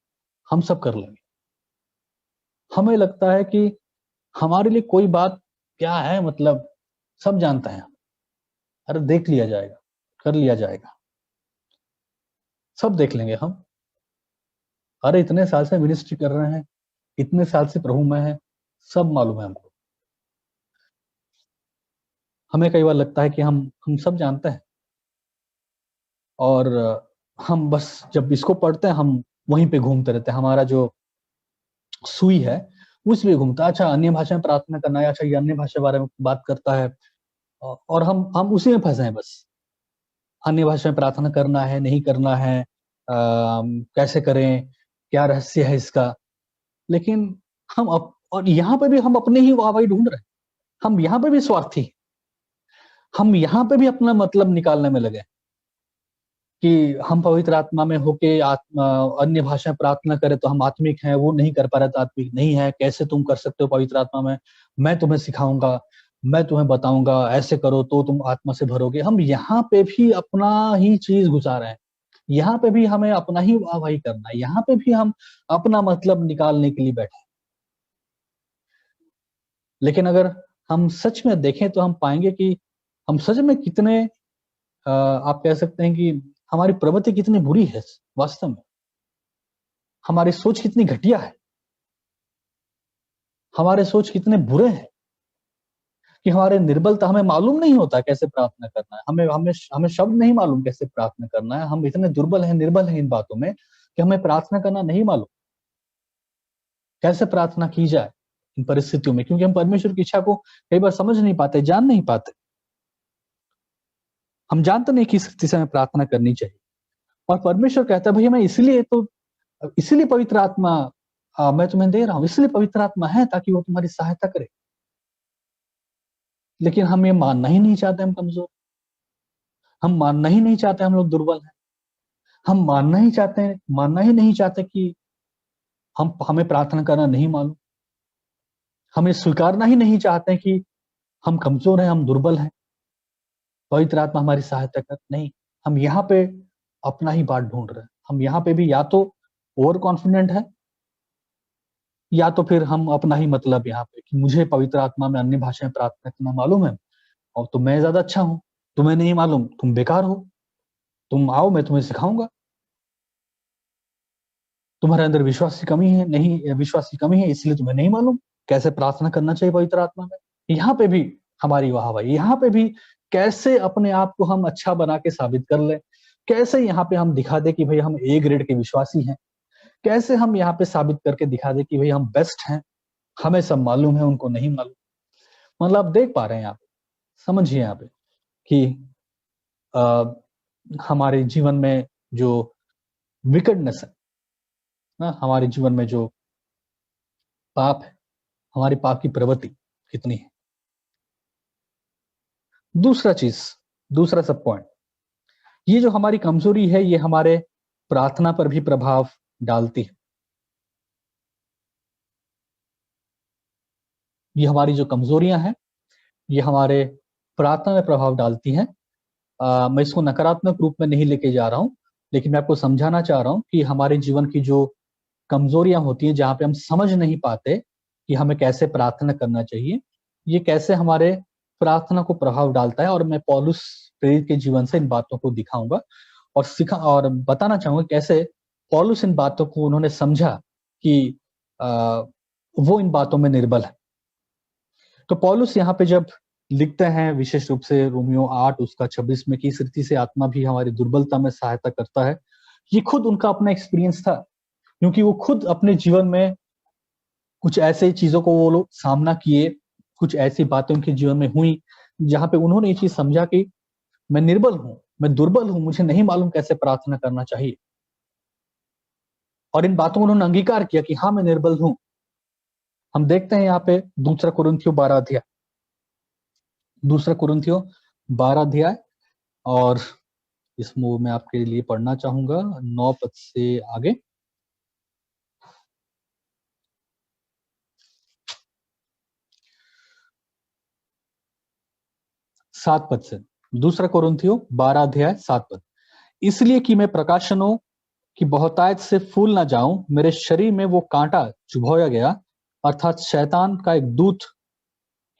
हम सब कर लेंगे। हमें लगता है कि हमारे लिए कोई बात क्या है, मतलब सब जानते हैं, अरे देख लिया जाएगा, कर लिया जाएगा, सब देख लेंगे हम। अरे इतने साल से मिनिस्ट्री कर रहे हैं, इतने साल से प्रभु में है, सब मालूम है हमको। हमें कई बार लगता है कि हम सब जानते हैं, और हम बस जब इसको पढ़ते हैं हम वहीं पे घूमते रहते हैं। हमारा जो सुई है उस पे घूमता है। अच्छा, अन्य भाषा में प्रार्थना करना है, अच्छा ये अन्य भाषा के बारे में बात करता है, और हम उसी में फंसे हैं बस। अन्य भाषा में प्रार्थना करना है, नहीं करना है, कैसे करें, क्या रहस्य है इसका। लेकिन और यहाँ पे भी हम अपने ही वाहवाही ढूंढ रहे हैं। हम यहाँ पे भी स्वार्थी हैं। हम यहाँ पे भी अपना मतलब निकालने में लगे कि हम पवित्र आत्मा में होके अन्य भाषा में प्रार्थना करें तो हम आत्मिक हैं, वो नहीं कर पा रहे तो आत्मिक नहीं है। कैसे तुम कर सकते हो पवित्र आत्मा में? मैं तुम्हें सिखाऊंगा, मैं तुम्हें बताऊंगा, ऐसे करो तो तुम आत्मा से भरोगे। हम यहाँ पे भी अपना ही चीज घुसा रहे हैं, यहाँ पे भी हमें अपना ही वाहवाही करना है, यहाँ पे भी हम अपना मतलब निकालने के लिए बैठे। लेकिन अगर हम सच में देखें तो हम पाएंगे कि हम सच में कितने आप कह सकते हैं कि हमारी प्रवृत्ति कितनी बुरी है। वास्तव में हमारी सोच कितनी घटिया है, हमारे सोच कितने बुरे हैं कि हमारे निर्बलता, हमें मालूम नहीं होता कैसे प्रार्थना करना है। हमें हमें हमें शब्द नहीं मालूम कैसे प्रार्थना करना है। हम इतने दुर्बल हैं, निर्बल हैं इन बातों में कि हमें प्रार्थना करना नहीं मालूम, कैसे प्रार्थना की जाए इन परिस्थितियों में, क्योंकि हम परमेश्वर की इच्छा को कई बार समझ नहीं पाते, जान नहीं पाते। हम जानते नहीं किस रीति से हमें प्रार्थना करनी चाहिए। और परमेश्वर कहता है, भैया मैं इसलिए पवित्र आत्मा मैं तुम्हें दे रहा हूं, इसलिए पवित्र आत्मा है ताकि वो तुम्हारी सहायता करे। लेकिन हम ये मानना ही नहीं चाहते, हम कमजोर, हम मानना ही नहीं चाहते हम लोग दुर्बल हैं। हम मानना ही नहीं चाहते कि हमें प्रार्थना करना नहीं मालूम। हम ये स्वीकारना ही नहीं चाहते कि हम कमजोर हैं, हम दुर्बल हैं। पवित्र आत्मा हमारी सहायता कर, नहीं, हम यहाँ पे अपना ही बात ढूंढ रहे हैं। हम यहाँ पे भी या तो ओवर कॉन्फिडेंट है, या तो फिर हम अपना ही मतलब यहाँ पे कि मुझे पवित्र आत्मा में अन्य भाषाएं प्रार्थना करना मालूम है और तो मैं ज्यादा अच्छा हूँ, तुम्हें नहीं मालूम, तुम बेकार हो, तुम आओ मैं तुम्हें सिखाऊंगा। तुम्हारे अंदर विश्वास की कमी है, नहीं विश्वास की कमी है, इसलिए तुम्हें नहीं मालूम कैसे प्रार्थना करना चाहिए पवित्र आत्मा में। यहाँ पे भी हमारी वाहवाही, यहाँ पे भी कैसे अपने आप को हम अच्छा बना के साबित कर ले, कैसे यहाँ पे हम दिखा दे कि भाई हम ए ग्रेड के विश्वासी हैं, कैसे हम यहाँ पे साबित करके दिखा दे कि भाई हम बेस्ट हैं, हमें सब मालूम है उनको नहीं मालूम। मतलब आप देख पा रहे हैं यहाँ पे, समझिए यहाँ पे कि हमारे जीवन में जो विकेडनेस है ना, हमारे जीवन में जो पाप है, हमारी पाप की प्रवृत्ति कितनी है। दूसरा सब पॉइंट, ये जो हमारी कमजोरी है ये हमारे प्रार्थना पर भी प्रभाव डालती है। ये हमारी जो कमजोरियां हैं ये हमारे प्रार्थना में प्रभाव डालती हैं। मैं इसको नकारात्मक रूप में नहीं लेके जा रहा हूं, लेकिन मैं आपको समझाना चाह रहा हूं कि हमारे जीवन की जो कमजोरियां होती हैं, जहां पे हम समझ नहीं पाते कि हमें कैसे प्रार्थना करना चाहिए, ये कैसे हमारे प्रार्थना को प्रभाव डालता है। और मैं पौलुस प्रेरित के जीवन से इन बातों को दिखाऊंगा और बताना चाहूंगा कैसे पौलुस इन बातों को उन्होंने समझा कि वो इन बातों में निर्बल है। तो पौलुस यहाँ पे जब लिखते हैं विशेष रूप से रोमियो 8 उसका 26 में कि इस रीति से आत्मा भी हमारी दुर्बलता में सहायता करता है, ये खुद उनका अपना एक्सपीरियंस था, क्योंकि वो खुद अपने जीवन में कुछ ऐसे चीजों को वो लोग सामना किए, कुछ ऐसी बातें उनके जीवन में हुई जहां पे उन्होंने ये चीज समझा कि मैं निर्बल हूं, मैं दुर्बल हूं, मुझे नहीं मालूम कैसे प्रार्थना करना चाहिए। और इन बातों को उन्होंने अंगीकार किया कि हाँ मैं निर्बल हूं। हम देखते हैं यहाँ पे दूसरा कुरिन्थियों 12 अध्याय और इसमें मैं आपके लिए पढ़ना चाहूंगा 9 पद से आगे। 7 पद से, दूसरा कुरिन्थियों 12 अध्याय 7 पद। इसलिए कि मैं प्रकाशनों की बहुतायत से फूल ना जाऊं, मेरे शरीर में वो कांटा चुभोया गया, अर्थात शैतान का एक दूत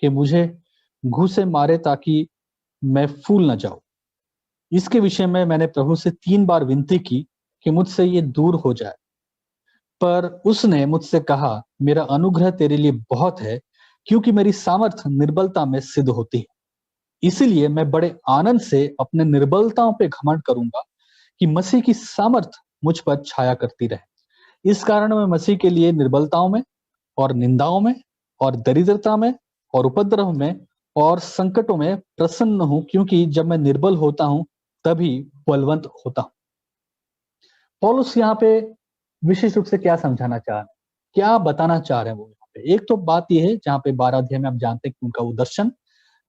कि मुझे घूसे मारे ताकि मैं फूल न जाऊं। इसके विषय में मैंने प्रभु से 3 बार विनती की कि मुझसे ये दूर हो जाए, पर उसने मुझसे कहा मेरा अनुग्रह तेरे लिए बहुत है, क्योंकि मेरी सामर्थ्य निर्बलता में सिद्ध होती है। इसीलिए मैं बड़े आनंद से अपने निर्बलताओं पे घमंड करूंगा कि मसीह की सामर्थ्य मुझ पर छाया करती रहे। इस कारण मैं मसीह के लिए निर्बलताओं में और निंदाओं में और दरिद्रता में और उपद्रव में और संकटों में प्रसन्न हूं, क्योंकि जब मैं निर्बल होता हूं तभी बलवंत होता हूं। पौलुस यहाँ पे विशेष रूप से क्या समझाना चाह रहे हैं, क्या बताना चाह रहे हैं वो यहाँ पे? एक तो बात यह है जहाँ पे 12 अध्याय में आप जानते हैं कि उनका वो दर्शन,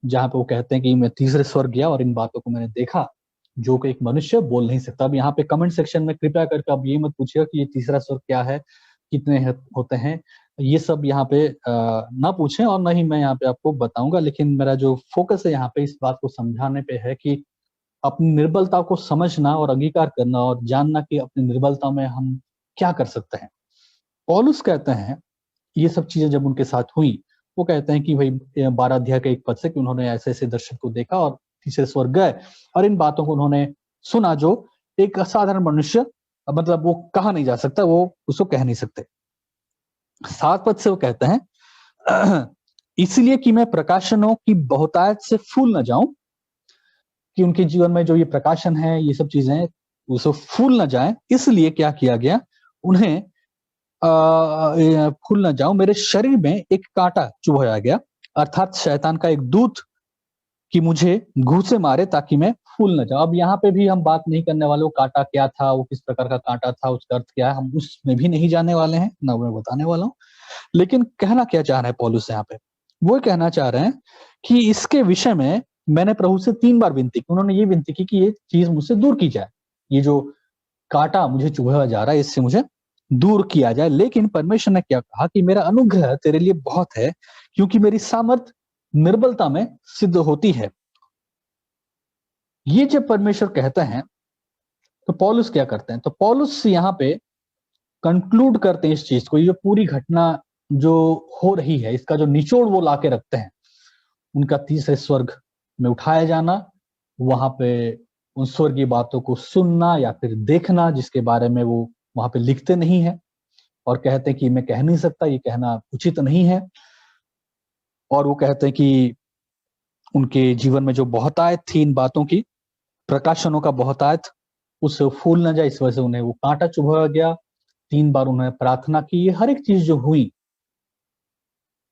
जहाँ पे वो कहते हैं कि मैं तीसरे स्वर्ग गया और इन बातों को मैंने देखा जो कि एक मनुष्य बोल नहीं सकता। अब यहाँ पे कमेंट सेक्शन में कृपया करके आप ये मत पूछिएगा कि ये तीसरा स्वर्ग क्या है, कितने होते हैं, ये सब यहाँ पे ना पूछें और ना ही मैं यहाँ पे आपको बताऊंगा। लेकिन मेरा जो फोकस है यहाँ पे इस बात को समझाने पे है कि अपनी निर्बलता को समझना और अंगीकार करना और जानना कि अपनी निर्बलता में हम क्या कर सकते हैं। पौलुस कहते हैं ये सब चीजें जब उनके साथ हुई, वो कहते हैं कि भाई 12 अध्याय के 1 पद से कि उन्होंने ऐसे ऐसे दर्शन को देखा और तीसरे स्वर्ग गए और इन बातों को उन्होंने सुना जो एक असाधारण मनुष्य, मतलब वो कहा नहीं जा सकता, वो उसको कह नहीं सकते। 7 पद से वो कहते हैं इसलिए कि मैं प्रकाशनों की बहुतायत से फूल न जाऊं, कि उनके जीवन में जो ये प्रकाशन है, ये सब चीजें उसको फूल न जाए, इसलिए क्या किया गया, उन्हें फूल न जाऊं, मेरे शरीर में एक कांटा चुभोया गया, अर्थात शैतान का एक दूत कि मुझे घूसे मारे ताकि मैं फूल न जाऊं। अब यहाँ पे भी हम बात नहीं करने वाले वो कांटा क्या था, वो किस प्रकार का कांटा था, उसका अर्थ क्या है, हम उसमें भी नहीं जाने वाले हैं, ना मैं बताने वाला हूँ। लेकिन कहना क्या चाह रहे हैं पौलुस यहाँ पे, वो कहना चाह रहे हैं कि इसके विषय में मैंने प्रभु से 3 बार विनती की। उन्होंने ये विनती की कि ये चीज मुझसे दूर की जाए, ये जो कांटा मुझे चुभा जा रहा है इससे मुझे दूर किया जाए। लेकिन परमेश्वर ने क्या कहा कि मेरा अनुग्रह तेरे लिए बहुत है, क्योंकि मेरी सामर्थ निर्बलता में सिद्ध होती है। ये जब परमेश्वर कहते हैं तो पौलुस क्या करते हैं? तो पौलुस यहाँ पे कंक्लूड करते हैं इस चीज को, ये जो पूरी घटना जो हो रही है इसका जो निचोड़ वो लाके रखते हैं। उनका तीसरे स्वर्ग में उठाया जाना, वहां पे उन स्वर्गीय बातों को सुनना या फिर देखना जिसके बारे में वो वहां पे लिखते नहीं है और कहते हैं कि मैं कह नहीं सकता, ये कहना उचित नहीं है। और वो कहते हैं कि उनके जीवन में जो बहुतायत थी इन बातों की, प्रकाशनों का बहुतायत, उससे फूल न जाए, इस वजह से उन्हें वो कांटा चुभा गया। 3 बार उन्होंने प्रार्थना की। ये हर एक चीज जो हुई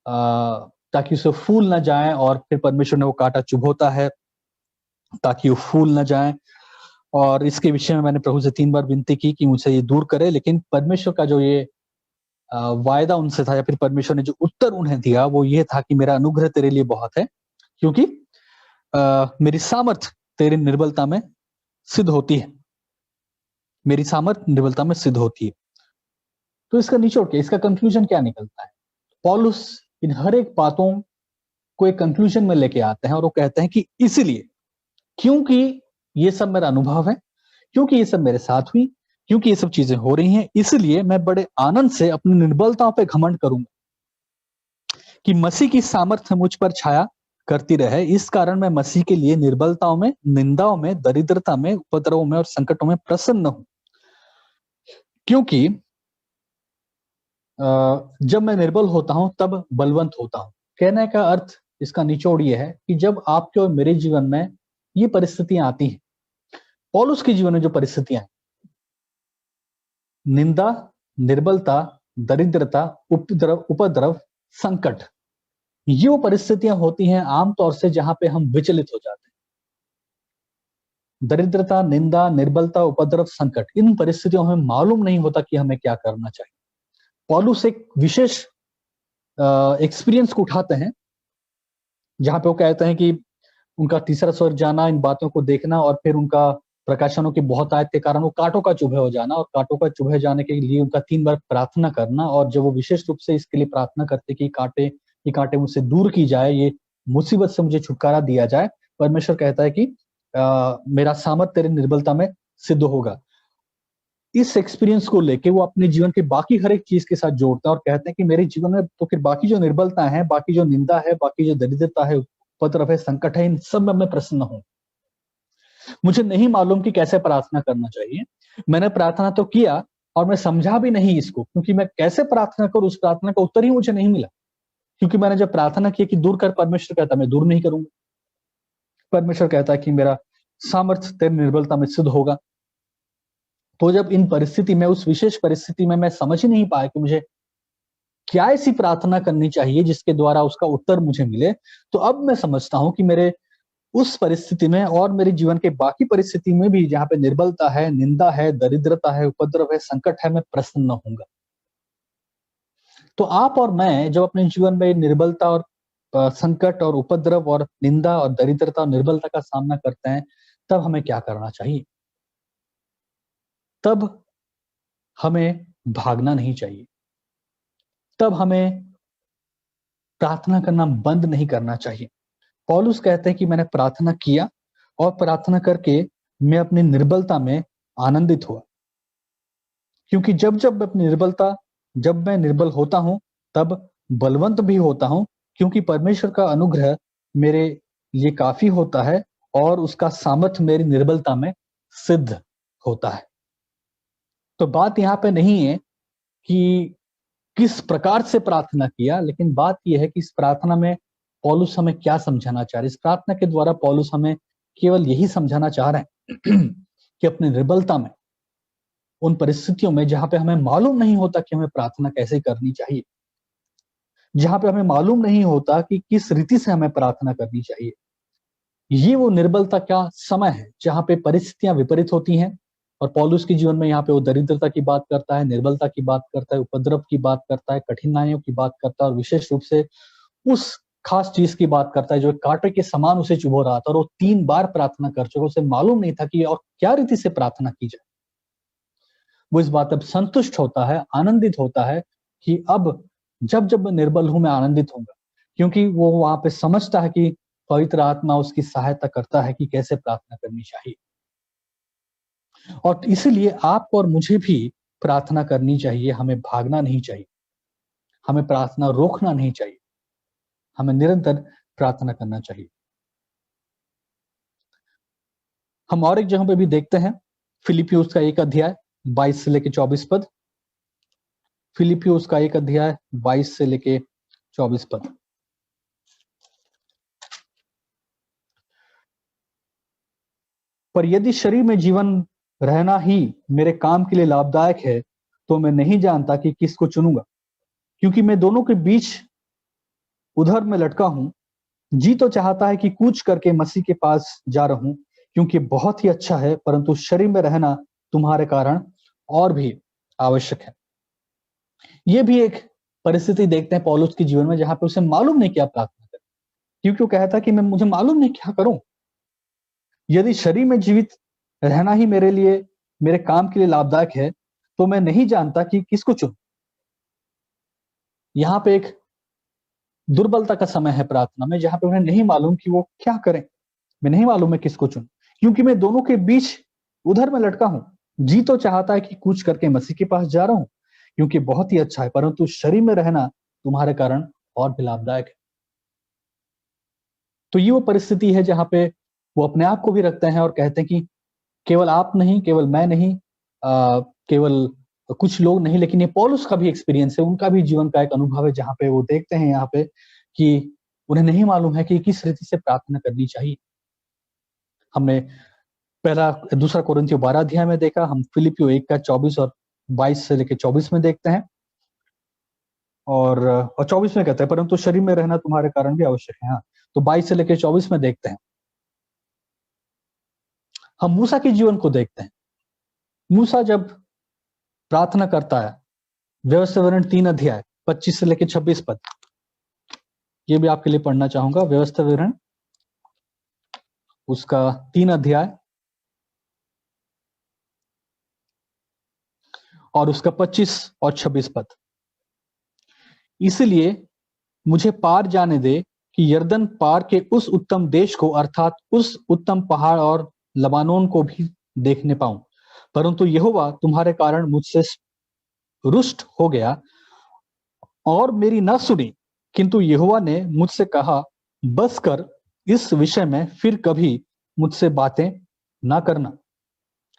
ताकि उसे फूल न जाए, और फिर परमेश्वर ने वो कांटा चुभोता है ताकि वो फूल न जाए। और इसके विषय में मैंने प्रभु से 3 बार विनती की कि मुझसे ये दूर करे, लेकिन परमेश्वर का जो ये वायदा उनसे था या फिर परमेश्वर ने जो उत्तर उन्हें दिया वो ये था कि मेरा अनुग्रह तेरे लिए बहुत है, क्योंकि मेरी सामर्थ तेरी निर्बलता में सिद्ध होती है। मेरी सामर्थ निर्बलता में सिद्ध होती है। तो इसका निचोड़ क्या, इसका कंक्लूजन क्या निकलता है? पौलुस इन हर एक बातों को एक कंक्लूजन में लेके आते हैं और वो कहते हैं कि इसलिए, क्योंकि ये सब मेरा अनुभव है, क्योंकि ये सब मेरे साथ हुई, क्योंकि ये सब चीजें हो रही हैं, इसलिए मैं बड़े आनंद से अपनी निर्बलताओं पे घमंड करूंगा कि मसीह की सामर्थ्य मुझ पर छाया करती रहे। इस कारण मैं मसीह के लिए निर्बलताओं में, निंदाओं में, दरिद्रता में, उपद्रवों में और संकटों में प्रसन्न हूं। क्योंकि जब मैं निर्बल होता हूं तब बलवंत होता हूं। कहने का अर्थ, इसका निचोड़ ये है कि जब आपके और मेरे जीवन में ये परिस्थितियां आती हैं, पौलुस के जीवन में जो परिस्थितियां हैं, निंदा, निर्बलता, दरिद्रता, उपद्रव, संकट, ये वो परिस्थितियां होती हैं आमतौर से जहां पे हम विचलित हो जाते हैं। दरिद्रता, निंदा, निर्बलता, उपद्रव, संकट, इन परिस्थितियों में मालूम नहीं होता कि हमें क्या करना चाहिए। पौलुस एक विशेष एक्सपीरियंस को उठाते हैं जहां पे वो कहते हैं कि उनका तीसरा स्वर्ग जाना, इन बातों को देखना, और फिर उनका प्रकाशनों की बहुतायत के कारण वो कांटों का चुभे हो जाना, और कांटों का चुभे जाने के लिए उनका 3 बार प्रार्थना करना। और जब वो विशेष रूप से इसके लिए प्रार्थना करते कि ये कांटे मुझसे दूर की जाए, ये मुसीबत से मुझे छुटकारा दिया जाए, परमेश्वर कहता है कि मेरा सामर्थ तेरी निर्बलता में सिद्ध होगा। इस एक्सपीरियंस को लेके वो अपने जीवन के बाकी हर एक चीज के साथ जोड़ते हैं और कहते हैं कि मेरे जीवन में तो फिर बाकी जो निर्बलता है, बाकी जो निंदा है, बाकी जो दरिद्रता है, उपद्रव है, संकट है, इन सब में मैं प्रसन्न हूं। मुझे नहीं मालूम कि कैसे प्रार्थना करना चाहिए। मैंने प्रार्थना तो किया और मैं समझा भी नहीं इसको, क्योंकि मैं कैसे प्रार्थना करूं, उस प्रार्थना का उत्तर ही मुझे नहीं मिला। क्योंकि मैंने जब प्रार्थना की कि दूर कर, परमेश्वर कहता मैं दूर नहीं करूंगा। परमेश्वर कहता है कि मेरा सामर्थ्य तेरी निर्बलता में सिद्ध होगा। तो जब इन परिस्थिति में, उस विशेष परिस्थिति में मैं समझ ही नहीं पाया कि मुझे क्या ऐसी प्रार्थना करनी चाहिए जिसके द्वारा उसका उत्तर मुझे मिले, तो अब मैं समझता हूं कि मेरे उस परिस्थिति में और मेरे जीवन के बाकी परिस्थिति में भी जहां पे निर्बलता है, निंदा है, दरिद्रता है, उपद्रव है, संकट है, मैं प्रसन्न होऊंगा। तो आप और मैं जब अपने जीवन में निर्बलता और संकट और उपद्रव और निंदा और दरिद्रता और निर्बलता का सामना करते हैं, तब हमें क्या करना चाहिए? तब हमें भागना नहीं चाहिए। तब हमें प्रार्थना करना बंद नहीं करना चाहिए। पौलुस कहते हैं कि मैंने प्रार्थना किया और प्रार्थना करके मैं अपनी निर्बलता में आनंदित हुआ। क्योंकि जब मैं निर्बल होता हूं तब बलवंत भी होता हूं, क्योंकि परमेश्वर का अनुग्रह मेरे लिए काफी होता है और उसका सामर्थ्य मेरी निर्बलता में सिद्ध होता है। तो बात यहाँ पे नहीं है कि किस प्रकार से प्रार्थना किया, लेकिन बात यह है कि इस प्रार्थना में पौलुस हमें क्या समझाना चाह रहे हैं। इस प्रार्थना के द्वारा पौलुस हमें केवल यही समझाना चाह रहे हैं कि अपनी निर्बलता में, उन परिस्थितियों में जहां पे हमें मालूम नहीं होता कि हमें प्रार्थना कैसे करनी चाहिए, जहां पे हमें मालूम नहीं होता कि किस रीति से हमें प्रार्थना करनी चाहिए, ये वो निर्बलता का समय है जहां पे परिस्थितियां विपरीत होती हैं। और पौलुस के जीवन में यहाँ पे वो दरिद्रता की बात करता है, निर्बलता की बात करता है, उपद्रव की बात करता है, कठिनाइयों की बात करता है, और विशेष रूप से उस खास चीज की बात करता है जो कांटे के समान उसे चुभो रहा था, और वो 3 बार प्रार्थना कर चुका। उसे मालूम नहीं था कि और क्या रीति से प्रार्थना की जाए। वो इस बात अब संतुष्ट होता है, आनंदित होता है कि अब जब जब मैं निर्बल हूं मैं आनंदित होऊंगा, क्योंकि वो वहां पे समझता है कि पवित्र आत्मा उसकी सहायता करता है कि कैसे प्रार्थना करनी चाहिए। और इसीलिए आपको और मुझे भी प्रार्थना करनी चाहिए, हमें भागना नहीं चाहिए, हमें प्रार्थना रोकना नहीं चाहिए, हमें निरंतर प्रार्थना करना चाहिए। हम और एक जगह पे भी देखते हैं, फिलिपियोस का 1 अध्याय 22 से लेके 24 पद। फिलिपियोस का 1 अध्याय 22 से लेके 24 पद। पर यदि शरीर में जीवन रहना ही मेरे काम के लिए लाभदायक है, तो मैं नहीं जानता कि किसको चुनूंगा, क्योंकि मैं दोनों के बीच उधर में लटका हूं। जी तो चाहता है कि कूच करके मसीह के पास जा रहूं, क्योंकि बहुत ही अच्छा है, परंतु शरीर में रहना तुम्हारे कारण और भी आवश्यक है। ये भी एक परिस्थिति देखते हैं पौलुस के जीवन में, जहां पे उसे मालूम नहीं क्या प्रार्थना करें, क्योंकि वो कहता कि मैं मुझे मालूम नहीं क्या करूं। यदि शरीर में जीवित रहना ही मेरे लिए मेरे काम के लिए लाभदायक है, तो मैं नहीं जानता कि किसको चुनूं। यहाँ पे एक दुर्बलता का समय है प्रार्थना में, जहां पे उन्हें नहीं मालूम कि वो क्या करें। मैं नहीं मालूम मैं किसको चुनूं, क्योंकि मैं दोनों के बीच उधर में लटका हूं। जी तो चाहता है कि कूच करके मसीह के पास जा रहा हूं, क्योंकि बहुत ही अच्छा है, परंतु शरीर में रहना तुम्हारे कारण और भी लाभदायक है। तो ये वो परिस्थिति है जहां पे वो अपने आप को भी रखते हैं और कहते हैं कि केवल आप नहीं, केवल मैं नहीं, केवल कुछ लोग नहीं, लेकिन ये पौलुस का भी एक्सपीरियंस है, उनका भी जीवन का एक अनुभव है, जहां पे वो देखते हैं यहाँ पे कि उन्हें नहीं मालूम है कि किस रीति से प्रार्थना करनी चाहिए। हमने दूसरा कोरिन्थियों 12 अध्याय में देखा, हम फिलिपियों 1 का 24 और 22 से लेकर 24 में देखते हैं। और 24 में कहते हैं, परंतु शरीर में रहना तुम्हारे कारण भी आवश्यक है। हाँ, तो 22 से लेकर 24 में देखते हैं, हम मूसा के जीवन को देखते हैं। मूसा जब प्रार्थना करता है, व्यवस्था विवरण 3 अध्याय 25 से लेकर 26 पद, ये भी आपके लिए पढ़ना चाहूंगा। व्यवस्था विवरण उसका 3 अध्याय और उसका 25 और 26 पद। इसलिए मुझे पार जाने दे कि यरदन पार के उस उत्तम देश को, अर्थात उस उत्तम पहाड़ और लबानोन को भी देखने पाऊं। परंतु यहोवा तुम्हारे कारण मुझसे रुष्ट हो गया और मेरी न सुनी, किंतु यहोवा ने मुझसे कहा, बस कर, इस विषय में फिर कभी मुझसे बातें ना करना।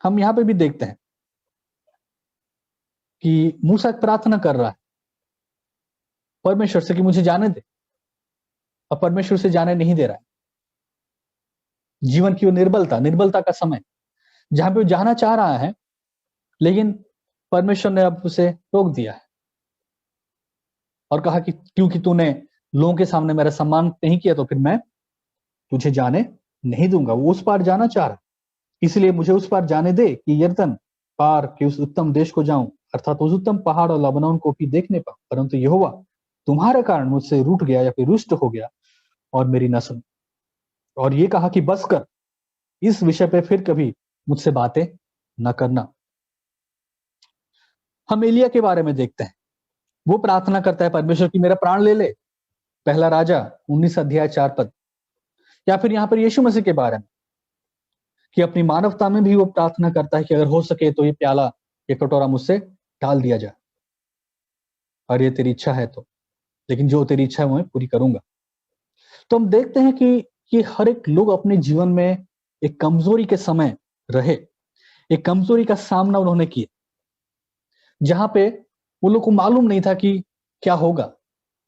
हम यहाँ पे भी देखते हैं कि मूसा प्रार्थना कर रहा है परमेश्वर से कि मुझे जाने दे, और परमेश्वर से जाने नहीं दे रहा है। जीवन की वो निर्बलता का समय, जहां पे वो जाना चाह रहा है, लेकिन परमेश्वर ने अब उसे रोक दिया है और कहा कि क्योंकि तूने लोगों के सामने मेरा सम्मान नहीं किया, तो फिर मैं तुझे जाने नहीं दूंगा। वो उस पार जाना चाह रहा है, इसलिए मुझे उस पार जाने दे कि यरदन पार के उस उत्तम देश को जाऊं, अर्थात उस उत्तम पहाड़ और लबनान को भी देखने पाऊं। परंतु यहोवा तुम्हारे कारण मुझसे रूठ गया या फिर रुष्ट हो गया और मेरी न सुनी, और ये कहा कि बस कर, इस विषय पे फिर कभी मुझसे बातें न करना। हम एलिया के बारे में देखते हैं, वो प्रार्थना करता है परमेश्वर की मेरा प्राण ले ले, पहला राजा 19 अध्याय 4 पद। या फिर यहाँ पर यीशु मसीह के बारे में कि अपनी मानवता में भी वो प्रार्थना करता है कि अगर हो सके तो ये प्याला, ये कटोरा मुझसे टाल दिया जाए, और ये तेरी इच्छा है तो, लेकिन जो तेरी इच्छा है वो मैं पूरी करूंगा। तो हम देखते हैं कि हर एक लोग अपने जीवन में एक कमजोरी के समय रहे, एक कमजोरी का सामना उन्होंने किया, जहां पे वो लोग को मालूम नहीं था कि क्या होगा,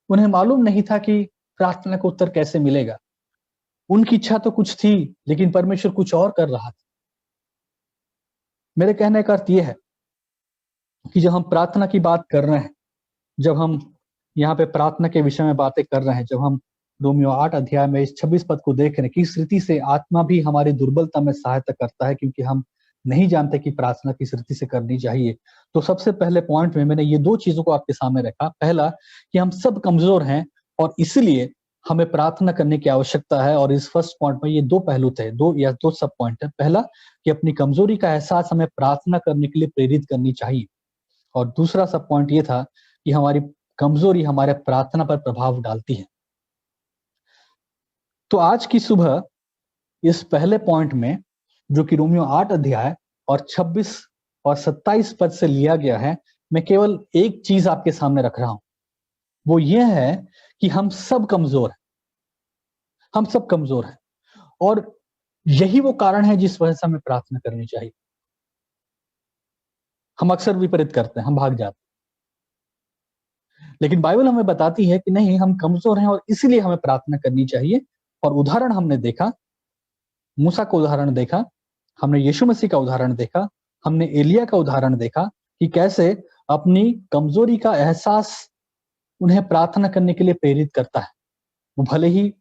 उन्हें मालूम नहीं था कि प्रार्थना का उत्तर कैसे मिलेगा। उनकी इच्छा तो कुछ थी, लेकिन परमेश्वर कुछ और कर रहा था। मेरे कहने का अर्थ यह है कि जब हम प्रार्थना की बात कर रहे हैं, जब हम यहाँ पे प्रार्थना के विषय में बातें कर रहे हैं, जब हम रोमियो 8 अध्याय में इस 26 पद को देख रहे हैं कि इस रीति से आत्मा भी हमारी दुर्बलता में सहायता करता है, क्योंकि हम नहीं जानते कि प्रार्थना किस रीति से करनी चाहिए। तो सबसे पहले पॉइंट में मैंने ये 2 चीजों को आपके सामने रखा। पहला कि हम सब कमजोर हैं और इसलिए हमें प्रार्थना करने की आवश्यकता है, और इस फर्स्ट पॉइंट में ये 2 पहलू थे, 2 सब पॉइंट है। पहला कि अपनी कमजोरी का एहसास हमें प्रार्थना करने के लिए प्रेरित करनी चाहिए, और दूसरा सब पॉइंट ये था कि हमारी कमजोरी हमारे प्रार्थना पर प्रभाव डालती है। तो आज की सुबह इस पहले पॉइंट में, जो कि रोमियो 8 अध्याय और 26 और 27 पद से लिया गया है, मैं केवल एक चीज आपके सामने रख रहा हूं। वो ये है कि हम सब कमजोर हैं, हम सब कमजोर हैं, और यही वो कारण है जिस वजह से हमें प्रार्थना करनी चाहिए। हम अक्सर विपरीत करते हैं, हम भाग जाते हैं, लेकिन बाइबल हमें बताती है कि नहीं, हम कमजोर हैं और इसीलिए हमें प्रार्थना करनी चाहिए। और उदाहरण हमने देखा, मूसा का उदाहरण देखा, हमने यीशु मसीह का उदाहरण देखा, हमने एलिया का उदाहरण देखा कि कैसे अपनी कमजोरी का एहसास उन्हें प्रार्थना करने के लिए प्रेरित करता है। वो भले ही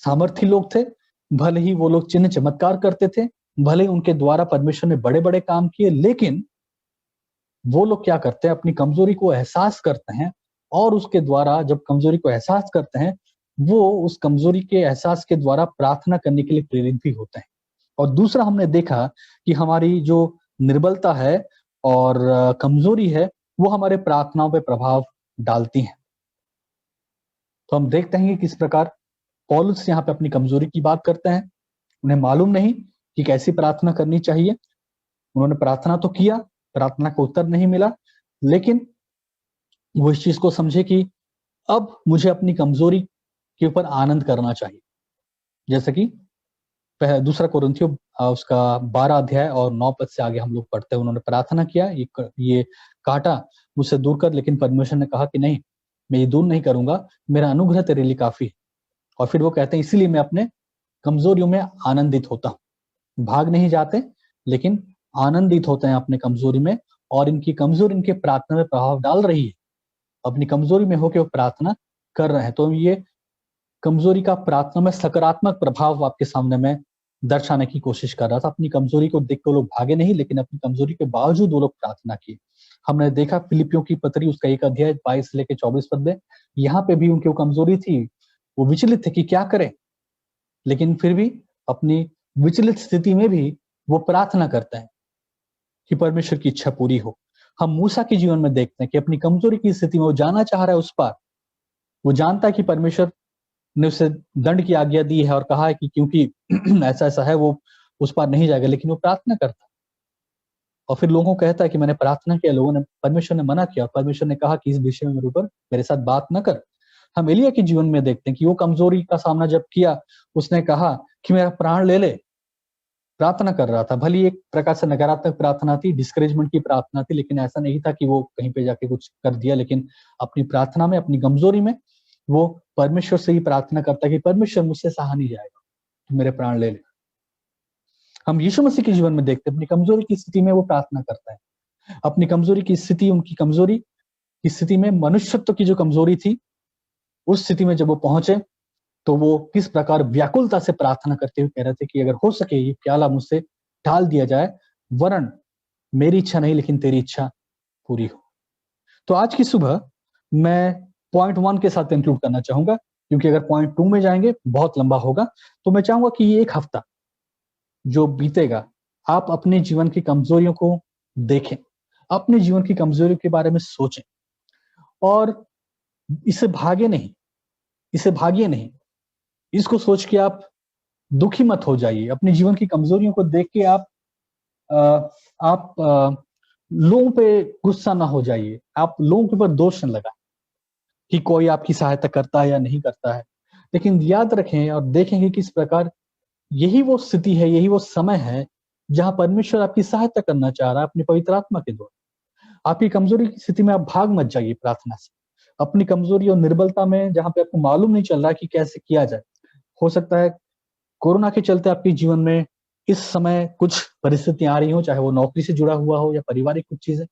सामर्थी लोग थे, भले ही वो लोग चिन्ह चमत्कार करते थे, भले ही उनके द्वारा परमेश्वर ने बड़े-बड़े काम किए, लेकिन वो लोग क्या करते हैं, अपनी कमजोरी को एहसास करते हैं, और उसके द्वारा जब कमजोरी को एहसास करते हैं, वो उस कमजोरी के एहसास के द्वारा प्रार्थना करने के लिए प्रेरित भी होते हैं। और दूसरा हमने देखा कि हमारी जो निर्बलता है और कमजोरी है, वो हमारे प्रार्थनाओं पे प्रभाव डालती है। तो हम देखते हैं कि किस प्रकार पौलुस यहाँ पे अपनी कमजोरी की बात करते हैं। उन्हें मालूम नहीं कि कैसी प्रार्थना करनी चाहिए। उन्होंने प्रार्थना तो किया, प्रार्थना का उत्तर नहीं मिला, लेकिन वो इस चीज को समझे कि अब मुझे अपनी कमजोरी के ऊपर आनंद करना चाहिए। जैसे कि दूसरा कोरिन्थियों उसका 12 अध्याय और 9 पद से आगे हम लोग पढ़ते हैं। उन्होंने प्रार्थना किया, ये कांटा मुझसे दूर कर, लेकिन परमेश्वर ने कहा कि नहीं, मैं ये दूर नहीं करूंगा, मेरा अनुग्रह तेरे लिए काफी है। और फिर वो कहते हैं, इसीलिए मैं अपने कमजोरियों में आनंदित होता हूँ। भाग नहीं जाते, लेकिन आनंदित होते हैं अपने कमजोरी में, और इनकी कमजोरी इनके प्रार्थना में प्रभाव डाल रही है। अपनी कमजोरी में होकर वो प्रार्थना कर रहे हैं। तो ये कमजोरी का प्रार्थना में सकारात्मक प्रभाव आपके सामने मैं दर्शाने की कोशिश कर रहा था। अपनी कमजोरी को देख के लोग भागे नहीं, लेकिन अपनी कमजोरी के बावजूद वो लोग प्रार्थना किए। हमने देखा फिलिपियों की पत्री उसका 1 अध्याय 22 से लेकर 24 पद में, यहाँ पे भी उनकी वो कमजोरी थी, वो विचलित थे कि क्या करें, लेकिन फिर भी अपनी विचलित स्थिति में भी वो प्रार्थना करते हैं कि परमेश्वर की इच्छा पूरी हो। हम मूसा के जीवन में देखते हैं कि अपनी कमजोरी की स्थिति में वो जाना चाह रहा है उस पार। वो जानता है कि परमेश्वर ने उसे दंड की आज्ञा दी है और कहा है कि क्योंकि ऐसा ऐसा है, वो उस पार नहीं जाएगा, लेकिन वो प्रार्थना करता है। और फिर लोगों को कहता है कि मैंने प्रार्थना किया, लोगों ने, परमेश्वर ने मना किया, और परमेश्वर ने कहा कि इस विषय में मेरे ऊपर मेरे साथ बात न कर। हम एलिया के जीवन में देखते हैं कि वो कमजोरी का सामना जब किया, उसने कहा कि मेरा प्राण ले ले। प्रार्थना कर रहा था, भली एक प्रकार से नकारात्मक प्रार्थना थी, डिस्करेजमेंट की प्रार्थना थी, लेकिन ऐसा नहीं था कि वो कहीं पे जाके कुछ कर दिया, लेकिन अपनी प्रार्थना में, अपनी कमजोरी में वो परमेश्वर से ही प्रार्थना करता है कि परमेश्वर मुझसे सहा नहीं जाएगा, तो मेरे प्राण ले ले। हम यीशु मसीह के जीवन में देखते हैं, अपनी कमजोरी की स्थिति में वो प्रार्थना करता है। अपनी कमजोरी की स्थिति, उनकी कमजोरी की स्थिति में, मनुष्यत्व की जो कमजोरी थी, उस स्थिति में जब वो पहुंचे, तो वो किस प्रकार व्याकुलता से प्रार्थना करते हुए कह रहे थे कि अगर हो सके ये प्याला मुझसे टाल दिया जाए, वरन मेरी इच्छा नहीं लेकिन तेरी इच्छा पूरी हो। तो आज की सुबह मैं पॉइंट 1 के साथ इंक्लूड करना चाहूंगा, क्योंकि अगर पॉइंट 2 में जाएंगे बहुत लंबा होगा। तो मैं चाहूंगा कि ये एक हफ्ता जो बीतेगा, आप अपने जीवन की कमजोरियों को देखें, अपने जीवन की कमजोरियों के बारे में सोचें, और इसे भागे नहीं, इसे भागिए नहीं। इसको सोच के आप दुखी मत हो जाइए। अपने जीवन की कमजोरियों को देख के आप लोगों पे गुस्सा ना हो जाइए, आप लोगों के ऊपर दोष न लगाएं कि कोई आपकी सहायता करता है या नहीं करता है। लेकिन याद रखें और देखें कि किस प्रकार यही वो स्थिति है, यही वो समय है जहां परमेश्वर आपकी सहायता करना चाह रहा है अपनी पवित्र आत्मा के द्वारा। आपकी कमजोरी की स्थिति में आप भाग मत जाइए प्रार्थना से। अपनी कमजोरी और निर्बलता में, जहां पे आपको मालूम नहीं चल रहा कि कैसे किया जाए, हो सकता है कोरोना के चलते आपके जीवन में इस समय कुछ परिस्थितियां आ रही हो, चाहे वो नौकरी से जुड़ा हुआ हो या पारिवारिक कुछ चीजें,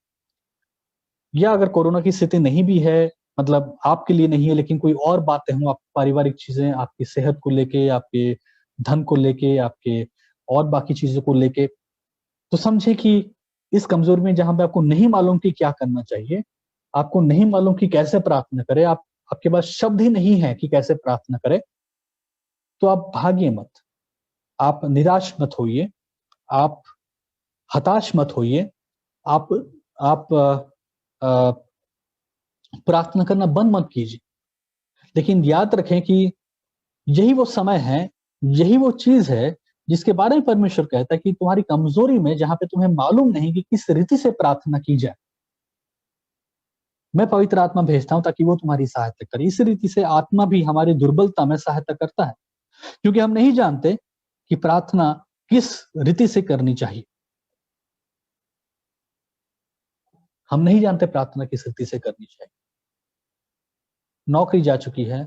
या अगर कोरोना की स्थिति नहीं भी है, मतलब आपके लिए नहीं है, लेकिन कोई और बातें हों, आप पारिवारिक चीजें, आपकी सेहत को लेके, आपके धन को लेके, आपके और बाकी चीजों को लेके, तो समझे कि इस कमजोरी में जहां पे आपको नहीं मालूम कि क्या करना चाहिए, आपको नहीं मालूम कि कैसे प्रार्थना करें, आपके पास शब्द ही नहीं है कि कैसे प्रार्थना करें, तो आप भागिए मत, आप निराश मत होइए, आप हताश मत होइए, आप प्रार्थना करना बंद मत कीजिए। लेकिन याद रखें कि यही वो समय है यही वो चीज है जिसके बारे में परमेश्वर कहता है कि तुम्हारी कमजोरी में, जहां पे तुम्हें मालूम नहीं कि किस रीति से प्रार्थना की जाए, मैं पवित्र आत्मा भेजता हूं ताकि वो तुम्हारी सहायता करे। इस रीति से आत्मा भी हमारी दुर्बलता में सहायता करता है, क्योंकि हम नहीं जानते कि प्रार्थना किस रीति से करनी चाहिए। हम नहीं जानते प्रार्थना किस रीति से करनी चाहिए। नौकरी जा चुकी है,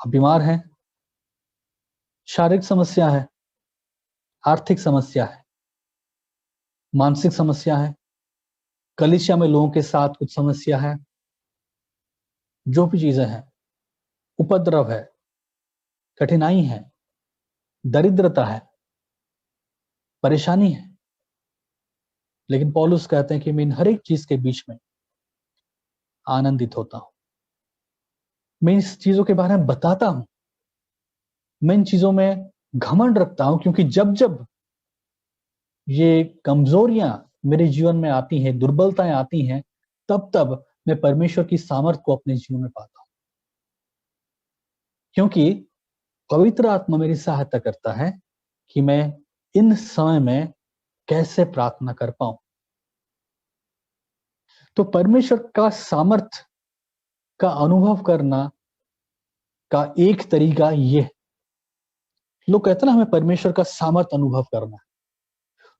आप बीमार हैं, शारीरिक समस्या है, आर्थिक समस्या है, मानसिक समस्या है, कलीसिया में लोगों के साथ कुछ समस्या है, जो भी चीजें हैं, उपद्रव है, कठिनाई है, दरिद्रता है, परेशानी है, लेकिन पौलुस कहते हैं कि मैं इन हर एक चीज के बीच में आनंदित होता हूं। मैं इस चीजों के बारे में बताता हूं, मैं इन चीजों में घमंड रखता हूं, क्योंकि जब जब ये कमजोरियां मेरे जीवन में आती हैं, दुर्बलताएं आती हैं, तब तब मैं परमेश्वर की सामर्थ को अपने जीवन में पाता हूं, क्योंकि पवित्र आत्मा मेरी सहायता करता है कि मैं इन समय में कैसे प्रार्थना कर पाऊं। तो परमेश्वर का सामर्थ का अनुभव करना का एक तरीका ये है। लोग कहते हैं ना, हमें परमेश्वर का सामर्थ अनुभव करना है।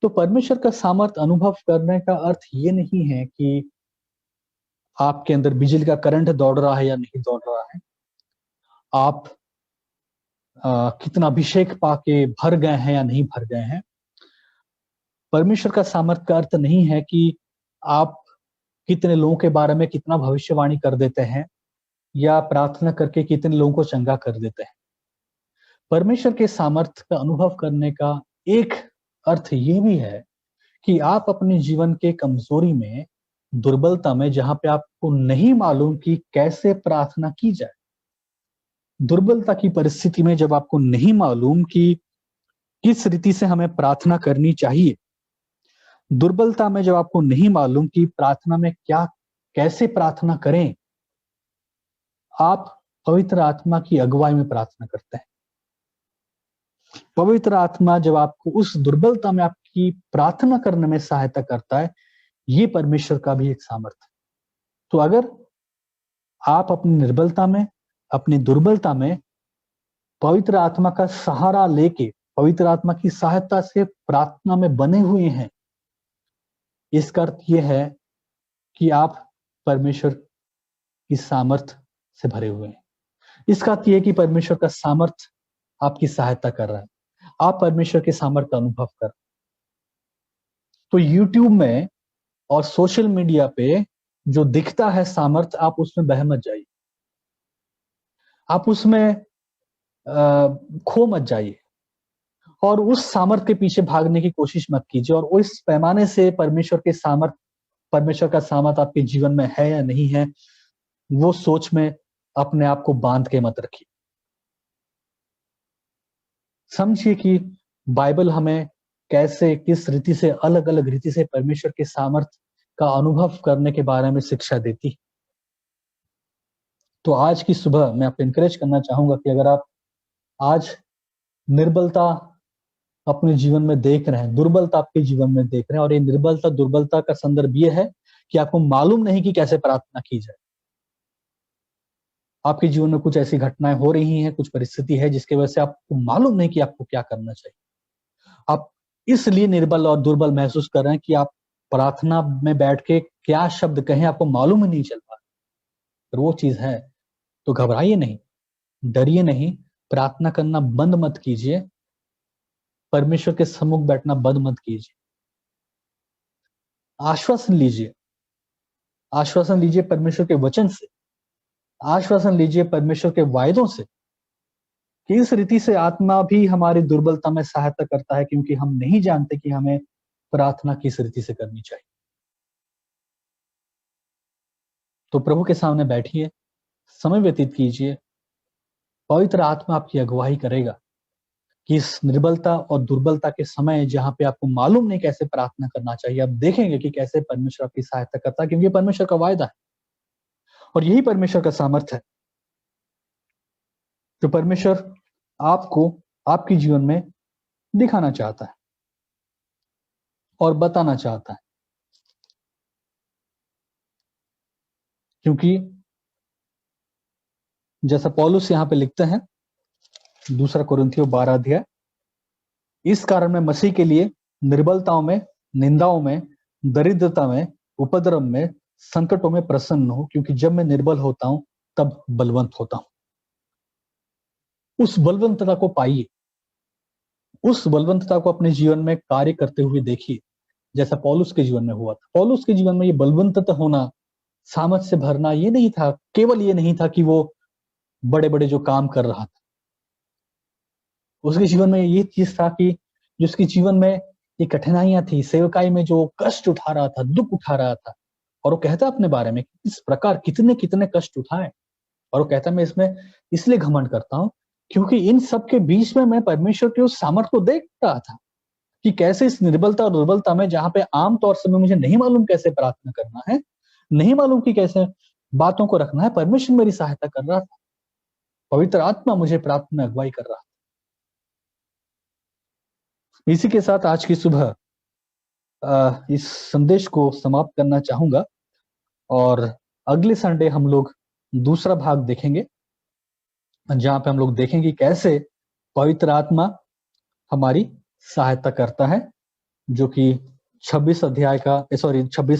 तो परमेश्वर का सामर्थ अनुभव करने का अर्थ ये नहीं है कि आपके अंदर बिजली का करंट दौड़ रहा है या नहीं दौड़ रहा है, आप कितना अभिषेक पाके भर गए हैं या नहीं भर गए हैं। परमेश्वर का सामर्थ का अर्थ नहीं है कि आप कितने लोगों के बारे में कितना भविष्यवाणी कर देते हैं या प्रार्थना करके कितने लोगों को चंगा कर देते हैं। परमेश्वर के सामर्थ का अनुभव करने का एक अर्थ ये भी है कि आप अपने जीवन के कमजोरी में, दुर्बलता में, जहां पे आपको नहीं मालूम कि कैसे प्रार्थना की जाए, दुर्बलता की परिस्थिति में जब आपको नहीं मालूम कि किस रीति से हमें प्रार्थना करनी चाहिए, दुर्बलता में जब आपको नहीं मालूम कि प्रार्थना में क्या, कैसे प्रार्थना करें, आप पवित्र आत्मा की अगुवाई में प्रार्थना करते हैं। पवित्र आत्मा जब आपको उस दुर्बलता में आपकी प्रार्थना करने में सहायता करता है, ये परमेश्वर का भी एक सामर्थ्य है। तो अगर आप अपनी निर्बलता में, अपनी दुर्बलता में पवित्र आत्मा का सहारा लेके, पवित्र आत्मा की सहायता से प्रार्थना में बने हुए हैं, इसका अर्थ यह है कि आप परमेश्वर की सामर्थ से भरे हुए हैं। इसका अर्थ यह है कि परमेश्वर का सामर्थ आपकी सहायता कर रहा है, आप परमेश्वर के सामर्थ का अनुभव कर। तो यूट्यूब में और सोशल मीडिया पे जो दिखता है सामर्थ, आप उसमें बह मत जाइए, आप उसमें खो मत जाइए और उस सामर्थ के पीछे भागने की कोशिश मत कीजिए, और उस पैमाने से परमेश्वर का सामर्थ आपके जीवन में है या नहीं है, वो सोच में अपने आप को बांध के मत रखिए। समझिए कि बाइबल हमें कैसे, किस रीति से, अलग अलग रीति से परमेश्वर के सामर्थ का अनुभव करने के बारे में शिक्षा देती। तो आज की सुबह मैं आपको इनकरेज करना चाहूंगा कि अगर आप आज निर्बलता अपने जीवन में देख रहे हैं, दुर्बलता आपके जीवन में देख रहे हैं, और ये निर्बलता, दुर्बलता का संदर्भ ये है कि आपको मालूम नहीं कि कैसे प्रार्थना की जाए, आपके जीवन में कुछ ऐसी घटनाएं हो रही हैं, कुछ परिस्थिति है जिसकी वजह से आपको मालूम नहीं कि आपको क्या करना चाहिए, आप इसलिए निर्बल और दुर्बल महसूस कर रहे हैं कि आप प्रार्थना में बैठ के क्या शब्द कहें आपको मालूम ही नहीं चल पा। अगर वो चीज है तो घबराइए नहीं, डरिए नहीं, प्रार्थना करना बंद मत कीजिए, परमेश्वर के सम्मुख बैठना बंद मत कीजिए। आश्वासन लीजिए, आश्वासन लीजिए परमेश्वर के वचन से, आश्वासन लीजिए परमेश्वर के वायदों से कि इस रीति से आत्मा भी हमारी दुर्बलता में सहायता करता है, क्योंकि हम नहीं जानते कि हमें प्रार्थना किस रीति से करनी चाहिए। तो प्रभु के सामने बैठिए, समय व्यतीत कीजिए, पवित्र आत्मा आपकी अगुवाई करेगा कि इस निर्बलता और दुर्बलता के समय जहां पे आपको मालूम नहीं कैसे प्रार्थना करना चाहिए, आप देखेंगे कि कैसे परमेश्वर आपकी सहायता करता है, क्योंकि परमेश्वर का वायदा है और यही परमेश्वर का सामर्थ्य है। जो परमेश्वर आपको आपके जीवन में दिखाना चाहता है और बताना चाहता है। क्योंकि जैसा पौलुस यहाँ पे लिखते हैं, 2 कुरिन्थियों 12 अध्याय, इस कारण मैं मसीह के लिए निर्बलताओं में, निंदाओं में, दरिद्रता में, उपद्रव में, संकटों में प्रसन्न हूं, क्योंकि जब मैं निर्बल होता हूं तब बलवंत होता हूं। उस बलवंतता को पाइए, उस बलवंतता को अपने जीवन में कार्य करते हुए देखिए, जैसा पौलुस के जीवन में हुआ था। पौलुस के जीवन में ये बलवंतता होना, सामर्थ से भरना, ये नहीं था, केवल ये नहीं था कि वो बड़े बड़े जो काम कर रहा था। उसके जीवन में ये चीज था कि जिसके जीवन में ये कठिनाइयां थी, सेवकाई में जो कष्ट उठा रहा था, दुख उठा रहा था, और वो कहता अपने बारे में इस प्रकार कितने कितने कष्ट उठाए, और वो कहता मैं इसमें इसलिए घमंड करता हूं क्योंकि इन सब के बीच में मैं परमेश्वर के उस सामर्थ को देख रहा था कि कैसे इस निर्बलता और दुर्बलता में, जहां पे आमतौर से मुझे नहीं मालूम कैसे प्रार्थना करना है, नहीं मालूम कि कैसे बातों को रखना है, परमेश्वर मेरी सहायता कर रहा था। पवित्र आत्मा मुझे प्रार्थना में अगुवाई कर रहा था। इसी के साथ आज की सुबह इस संदेश को समाप्त करना चाहूंगा, और अगले संडे हम लोग दूसरा भाग देखेंगे, जहां पे हम लोग देखेंगे कैसे पवित्र आत्मा हमारी सहायता करता है, जो कि 26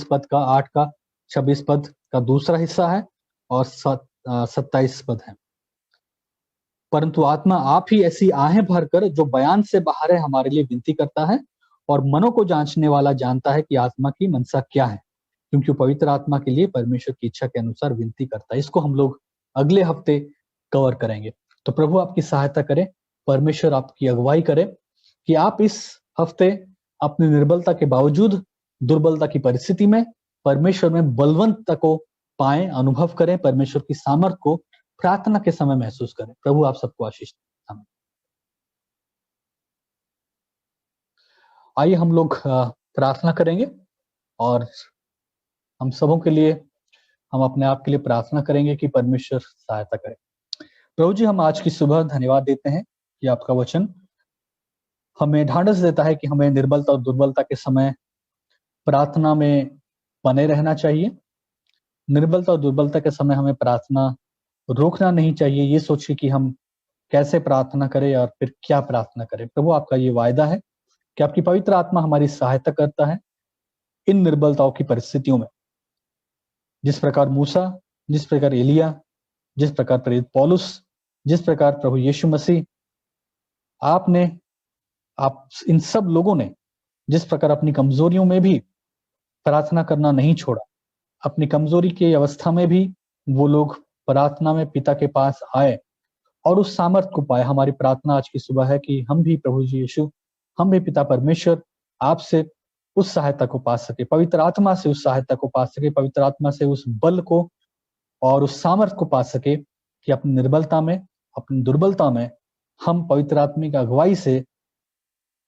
पद का 8 का 26 पद का दूसरा हिस्सा है, और 27 पद है। परंतु आत्मा आप ही ऐसी आहें भरकर जो बयान से बाहर है हमारे लिए विनती करता है, और मनों को जांचने वाला जानता है कि आत्मा की मनसा क्या है, क्योंकि पवित्र आत्मा के लिए परमेश्वर की इच्छा के अनुसार विनती करता है। इसको हम लोग अगले हफ्ते कवर करेंगे। तो प्रभु आपकी सहायता करे, परमेश्वर आपकी अगुवाई करे कि आप इस हफ्ते अपनी निर्बलता के बावजूद, दुर्बलता की परिस्थिति में परमेश्वर में बलवंतता को पाएं, अनुभव करें, परमेश्वर की सामर्थ को प्रार्थना के समय महसूस करें। प्रभु आप सबको आशीष दें। आइए हम लोग प्रार्थना करेंगे, और हम सबों के लिए, हम अपने आप के लिए प्रार्थना करेंगे कि परमेश्वर सहायता करे। प्रभु जी, हम आज की सुबह धन्यवाद देते हैं कि आपका वचन हमें ढांढस देता है कि हमें निर्बलता और दुर्बलता के समय प्रार्थना में बने रहना चाहिए। निर्बलता और दुर्बलता के समय हमें प्रार्थना रोकना नहीं चाहिए, ये सोच के कि हम कैसे प्रार्थना करें और फिर क्या प्रार्थना करें। प्रभु आपका ये वायदा है कि आपकी पवित्र आत्मा हमारी सहायता करता है इन निर्बलताओं की परिस्थितियों में। जिस प्रकार मूसा, जिस प्रकार एलिया, जिस प्रकार प्रेरित पौलुस, जिस प्रकार प्रभु यीशु मसीह, आप इन सब लोगों ने जिस प्रकार अपनी कमजोरियों में भी प्रार्थना करना नहीं छोड़ा, अपनी कमजोरी की अवस्था में भी वो लोग प्रार्थना में पिता के पास आए और उस सामर्थ को पाए। हमारी प्रार्थना आज की सुबह है कि हम भी प्रभु जी यीशु, हम भी पिता परमेश्वर आपसे उस सहायता को पा सके, पवित्र आत्मा से उस सहायता को पा सके, पवित्र आत्मा से उस बल को और उस सामर्थ को पा सके कि अपनी निर्बलता में, अपनी दुर्बलता में हम पवित्र आत्मा की अगुवाई से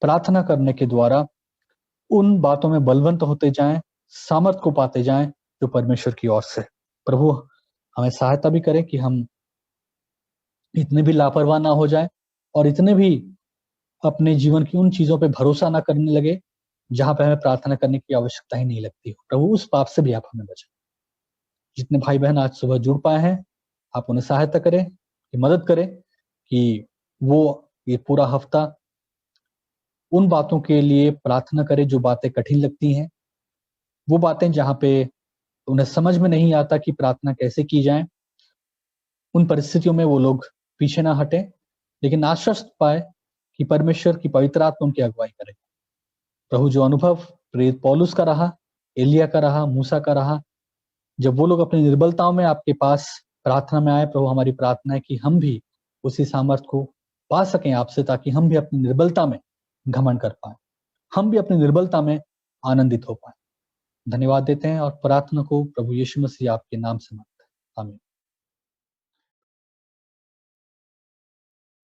प्रार्थना करने के द्वारा उन बातों में बलवंत होते जाएं, सामर्थ को पाते जाएं जो परमेश्वर की ओर से। प्रभु हमें सहायता भी करें कि हम इतने भी लापरवाह ना हो जाए और इतने भी अपने जीवन की उन चीजों पे भरोसा ना करने लगे जहां पे हमें प्रार्थना करने की आवश्यकता ही नहीं लगती हो। प्रभु उस पाप से भी आप हमें बचाएं। जितने भाई बहन आज सुबह जुड़ पाए हैं, आप उन्हें सहायता करें, कि मदद करें कि वो ये पूरा हफ्ता उन बातों के लिए प्रार्थना करें जो बातें कठिन लगती हैं, वो बातें जहां पे उन्हें समझ में नहीं आता कि प्रार्थना कैसे की जाए। उन परिस्थितियों में वो लोग पीछे ना हटे, लेकिन आश्वस्त पाए कि परमेश्वर की पवित्र आत्मा उनकी अगुवाई करे। प्रभु जो अनुभव प्रेरित पौलुस का रहा, एलिया का रहा, मूसा का रहा, जब वो लोग अपनी निर्बलताओं में आपके पास प्रार्थना में आए, प्रभु हमारी प्रार्थना है कि हम भी उसी सामर्थ्य को पा सकें आपसे, ताकि हम भी अपनी निर्बलता में घमंड कर पाए, हम भी अपनी निर्बलता में आनंदित हो पाए। धन्यवाद देते हैं और प्रार्थना को प्रभु यीशु मसीह आपके नाम से मांगते हैं। आमीन।